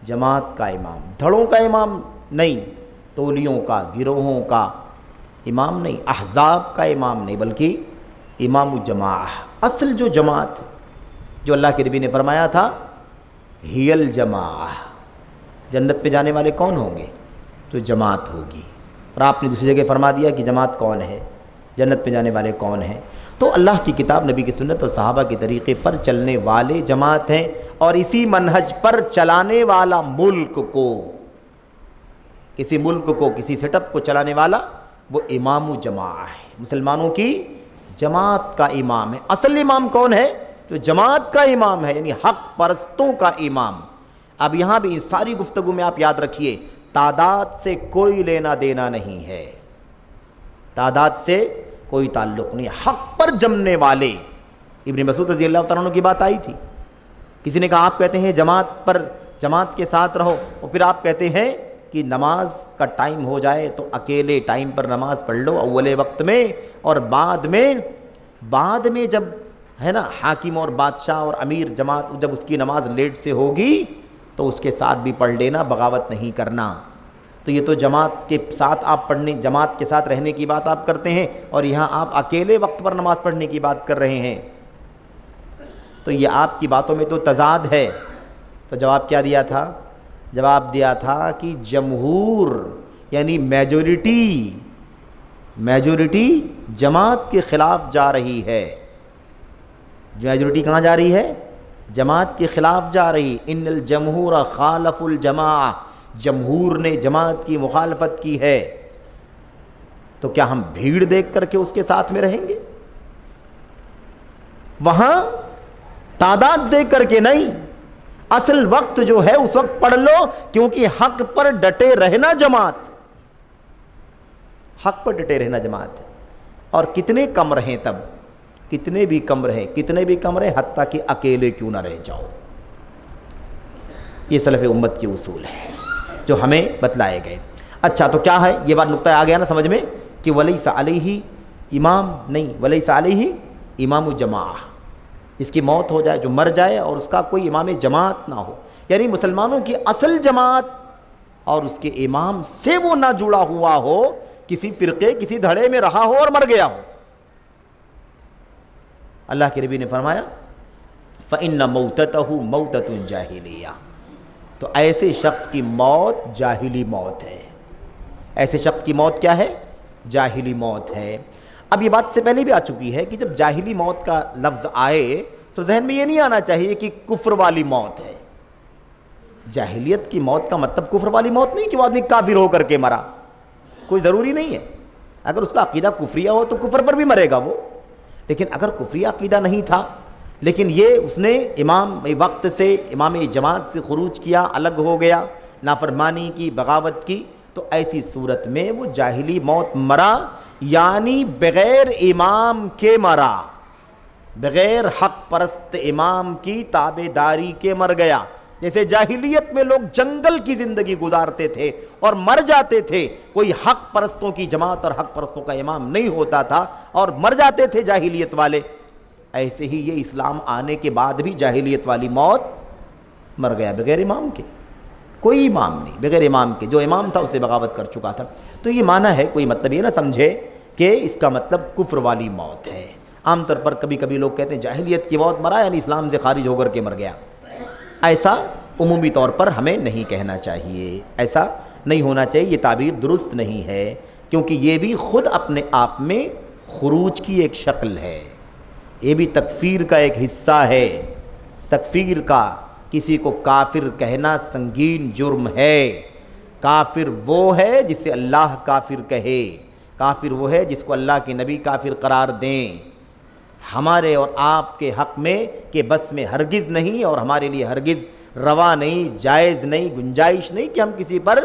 जमात का इमाम, धड़ों का इमाम नहीं, टोलियों का, गिरोहों का इमाम नहीं, अहज़ाब का इमाम नहीं, बल्कि इमाम जमाअह। असल जो जमात, जो अल्लाह के नबी ने फरमाया था, हियल जमाअह, जन्नत पे जाने वाले कौन होंगे? तो जमात होगी। और आपने दूसरी जगह फरमा दिया कि जमात कौन है, जन्नत में जाने वाले कौन हैं। तो अल्लाह की किताब, नबी की सुन्नत और सहाबा के तरीक़े पर चलने वाले जमात हैं, और इसी मनहज पर चलाने वाला मुल्क को, किसी मुल्क को, किसी सेटअप को चलाने वाला वो इमाम जमा है, मुसलमानों की जमात का इमाम है। असल इमाम कौन है? जो जमात का इमाम है, यानी हक परस्तों का इमाम। अब यहाँ भी इस सारी गुफ्तगू में आप याद रखिए, तादाद से कोई लेना देना नहीं है, तादाद से कोई ताल्लुक़ नहीं। हक पर जमने वाले, इब्न मसूद रज़ी अल्लाह तआला अन्हु की बात आई थी, किसी ने कहा आप कहते हैं जमात पर, जमात के साथ रहो, और फिर आप कहते हैं कि नमाज का टाइम हो जाए तो अकेले टाइम पर नमाज पढ़ लो अव्वले वक्त में, और बाद में जब है ना हाकिम और बादशाह और अमीर जमात, जब उसकी नमाज लेट से होगी तो उसके साथ भी पढ़ लेना, बगावत नहीं करना। तो ये तो जमात के साथ आप पढ़ने, जमात के साथ रहने की बात आप करते हैं, और यहाँ आप अकेले वक्त पर नमाज पढ़ने की बात कर रहे हैं। तो ये आपकी बातों में तो तजाद है। तो जवाब क्या दिया था? जवाब दिया था कि जमहूर यानी मेजॉरिटी जमात के ख़िलाफ़ जा रही है। मेजॉरिटी कहाँ जा रही है? जमात के ख़िलाफ़ जा रही। इन्नल जमहूर खालफुल जमा, जमहूर ने जमात की मुखालफत की है। तो क्या हम भीड़ देख करके उसके साथ में रहेंगे? वहाँ तादाद देख करके नहीं, असल वक्त जो है उस वक्त पढ़ लो, क्योंकि हक पर डटे रहना जमात, हक पर डटे रहना जमात। और कितने कम रहें, तब कितने भी कम रहें, हत्ता कि अकेले क्यों ना रह जाओ। ये सलफ़ उम्मत के उसूल है जो हमें बतलाए गए। अच्छा, तो क्या है ये बात, नुक्ता आ गया ना समझ में कि वलैसा अलैहि इमाम नहीं, वलैसा अलैहि इमाम जमा, इसकी मौत हो जाए, जो मर जाए और उसका कोई इमाम जमात ना हो, यानी मुसलमानों की असल जमात और उसके इमाम से वो ना जुड़ा हुआ हो, किसी फ़िरक़े किसी धड़े में रहा हो और मर गया हो। अल्लाह के नबी ने फरमाया फ़इन्ना मौततहु मौततुन जाहिलिया, तो ऐसे शख्स की मौत जाहिली मौत है। ऐसे शख्स की मौत क्या है? जाहिली मौत है। अब ये बात से पहले भी आ चुकी है कि जब जाहिली मौत का लफ्ज़ आए तो जहन में ये नहीं आना चाहिए कि कुफ्र वाली मौत है। जाहिलियत की मौत का मतलब कुफ्र वाली मौत नहीं कि वो आदमी काफिर होकर के मरा, कोई ज़रूरी नहीं है। अगर उसका अकीदा कुफ्रिया हो तो कुफ्र पर भी मरेगा वो, लेकिन अगर कुफ्रिया अकीदा नहीं था, लेकिन ये उसने इमाम वक्त से, इमाम जमात से खुरूज किया, अलग हो गया, नाफरमानी की, बगावत की, तो ऐसी सूरत में वो जाहिली मौत मरा, यानी बग़ैर इमाम के मरा, बग़ैर हक परस्त इमाम की ताबेदारी के मर गया। जैसे जाहिलियत में लोग जंगल की ज़िंदगी गुजारते थे और मर जाते थे, कोई हक परस्तों की जमात और हक परस्तों का इमाम नहीं होता था और मर जाते थे जाहिलियत वाले, ऐसे ही ये इस्लाम आने के बाद भी जाहिलियत वाली मौत मर गया बग़ैर इमाम के। कोई इमाम नहीं, बग़ैर इमाम के, जो इमाम था उसे बगावत कर चुका था। तो ये माना है, कोई मतलब ये ना समझे कि इसका मतलब कुफ्र वाली मौत है। आमतौर पर कभी कभी लोग कहते हैं जाहिलियत की मौत मरा यानी इस्लाम से खारिज होकर के मर गया। ऐसा उमूमी तौर पर हमें नहीं कहना चाहिए, ऐसा नहीं होना चाहिए, ये ताबीर दुरुस्त नहीं है, क्योंकि ये भी ख़ुद अपने आप में खुरूज की एक शक्ल है, ये भी तकफ़ीर का एक हिस्सा है। तकफ़ीर का, किसी को काफिर कहना संगीन जुर्म है। काफिर वो है जिसे अल्लाह काफिर कहे, काफिर वो है जिसको अल्लाह के नबी काफिर करार दें। हमारे और आपके हक़ में कि बस में हरगिज़ नहीं, और हमारे लिए हरगिज़ रवा नहीं, जायज़ नहीं, गुंजाइश नहीं कि हम किसी पर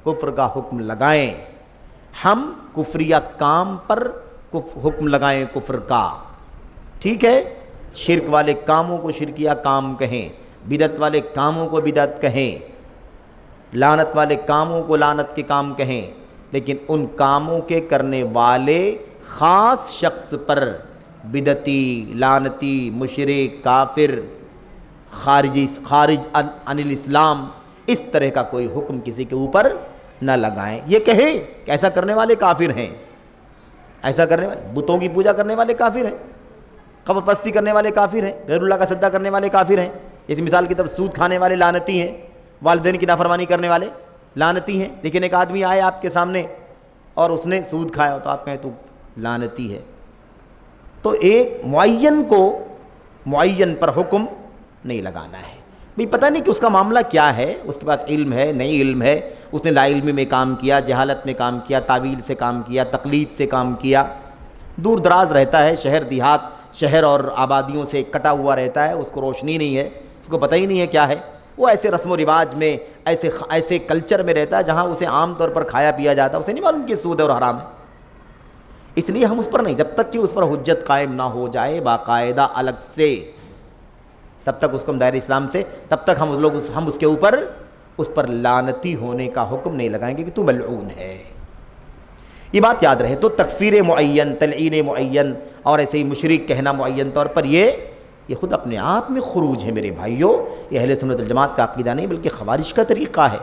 कुफ्र का हुक्म लगाएं। हम कुफ्रिया काम पर हुक्म लगाएं कुफ्र का, ठीक है। शिरक वाले कामों को शिरकिया काम कहें, बिदत वाले कामों को बिदत कहें, लानत वाले कामों को लानत के काम कहें, लेकिन उन कामों के करने वाले ख़ास शख्स पर बिदती, लानती, मुशरिक, काफिर, खारिज अनिल इस्लाम, इस तरह का कोई हुक्म किसी के ऊपर न लगाएं। ये कहे कि ऐसा करने वाले काफिर हैं, ऐसा करने वाले, बुतों की पूजा करने वाले काफिर हैं, कब्र पस्ती करने वाले काफिर हैं, गैरुल्लाह का सद्दा करने वाले काफिर हैं। इस मिसाल की तरफ सूद खाने वाले लानती हैं, वालिदैन की नाफरमानी करने वाले लानती हैं। लेकिन एक आदमी आए आपके सामने और उसने सूद खाया तो आप कहें तो लानती है। तो एक मुअय्यन को मुअय्यन पर हुक्म नहीं लगाना है। भाई पता नहीं कि उसका मामला क्या है, उसके पास इल्म है नहीं इल्म है, उसने लाइल्मी में काम किया, जहालत में काम किया, तावील से काम किया, तकलीद से काम किया, दूर दराज रहता है, शहर देहात शहर और आबादियों से कटा हुआ रहता है, उसको रोशनी नहीं है, उसको पता ही नहीं है क्या है, वो ऐसे रस्म व रिवाज में ऐसे कल्चर में रहता है जहाँ उसे आम तौर पर खाया पिया जाता है, उसे नहीं मालूम कि सूद और हराम है। इसलिए हम उस पर नहीं, जब तक कि उस पर हुज्जत कायम ना हो जाए बाकायदा अलग से, तब तक उसको हम दायरे इस्लाम से, तब तक हम उसके ऊपर उस पर लानती होने का हुक्म नहीं लगाएंगे कि तू मलऊन है। ये बात याद रहे। तो तकफीर मुअय्यन, तलईन मुअय्यन और ऐसे ही मुशरिक कहना मुअय्यन तौर पर ये खुद अपने आप में खुरूज है मेरे भाइयों। ये अहले सुन्नत वल जमात का अक़ीदा नहीं बल्कि ख़वारिज का तरीक़ा है।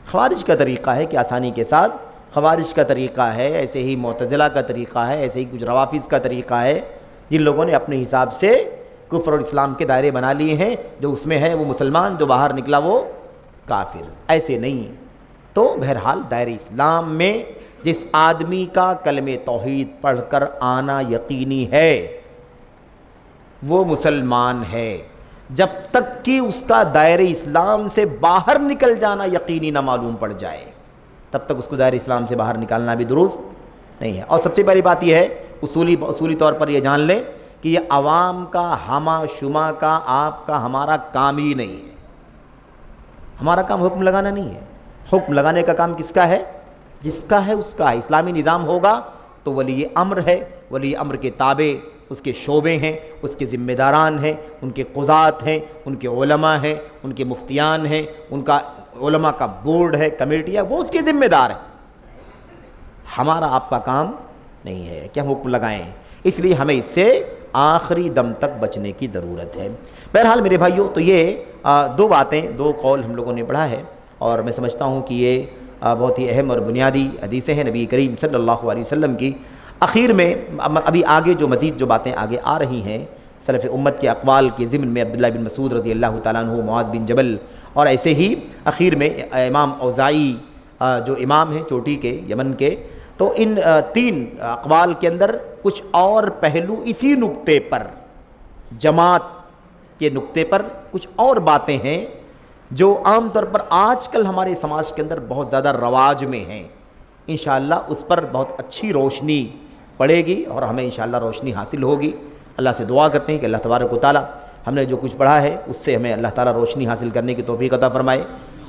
ख़वारिज का तरीक़ा है कि आसानी के साथ, ख़वारिज का तरीक़ा है, ऐसे ही मुअतज़िला का तरीक़ा है, ऐसे ही कुछ रवाफ़िज़ का तरीक़ा है, जिन लोगों ने अपने हिसाब से कुफ्र और इस्लाम के दायरे बना लिए हैं, जो उसमें है वो मुसलमान, जो बाहर निकला वो काफिर। ऐसे नहीं। तो बहरहाल दायरे इस्लाम में जिस आदमी का कलमे तौहीद पढ़कर आना यकीनी है वो मुसलमान है, जब तक कि उसका दायरे इस्लाम से बाहर निकल जाना यकीनी ना मालूम पड़ जाए, तब तक उसको दायरे इस्लाम से बाहर निकालना भी दुरुस्त नहीं है। और सबसे पहली बात यह है, उसूली तौर पर यह जान लें कि यह अवाम का, हमा शुमा का, आपका, हमारा काम ही नहीं है। हमारा काम हुक्म लगाना नहीं है। हुक्म लगाने का काम किसका है? जिसका है उसका है। इस्लामी निज़ाम होगा तो वली अम्र है, वली अम्र के ताबे उसके शोबे हैं, उसके ज़िम्मेदारान हैं, उनके क़ुज़ात हैं, उनके उलमा हैं, उनके मुफ्तियान हैं, उनका उलमा का बोर्ड है, कमेटी है, वो उसके ज़िम्मेदार है। हमारा आपका काम नहीं है कि हम हुक्म लगाएं। इसलिए हमें इससे आखिरी दम तक बचने की ज़रूरत है। बहरहाल मेरे भाइयों, तो ये दो बातें, दो कौल हम लोगों ने पढ़ा है और मैं समझता हूँ कि ये बहुत ही अहम और बुनियादी हदीसें हैं नबी करीम सल्लल्लाहु अलैहि वसल्लम की। आखिर में अभी आगे जो मज़ीद जो बातें आगे आ रही हैं सलफ़ उम्मत के अक़वाल के ज़िम्न में अब्दुल्लाह बिन मसूद रज़ी अल्लाह ताला अन्हु, मुआज़ बिन जबल और ऐसे ही आखिर में इमाम औज़ाई जो इमाम हैं चोटी के यमन के, तो इन तीन अक़वाल के अंदर कुछ और पहलू इसी नुक्ते पर, जमात के नुक्ते पर कुछ और बातें हैं जो आम तौर पर आजकल हमारे समाज के अंदर बहुत ज़्यादा रवाज में हैं। इंशाअल्लाह उस पर बहुत अच्छी रोशनी पड़ेगी और हमें इंशाअल्लाह रोशनी हासिल होगी। अल्लाह से दुआ करते हैं कि अल्लाह तबारक व तआला हमने जो कुछ पढ़ा है उससे हमें अल्लाह ताला रोशनी हासिल करने की तौफ़ीक़ अता फ़रमाए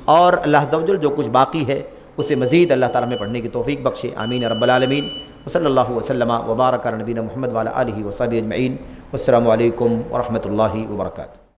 और अल्लाह अज़्ज़ व जल जो कुछ बाकी है उसे मज़ीद अल्लाह ताला में पढ़ने की तौफ़ीक़ बख्शे। आमीन रब्बल आलमीन। वसल्लल्लाहु वसल्लम व बारक अला नबीना मुहम्मद व अला आलिहि व सहबिहि अजमईन। वस्सलामु अलैकुम व रहमतुल्लाहि व बरकातुहू।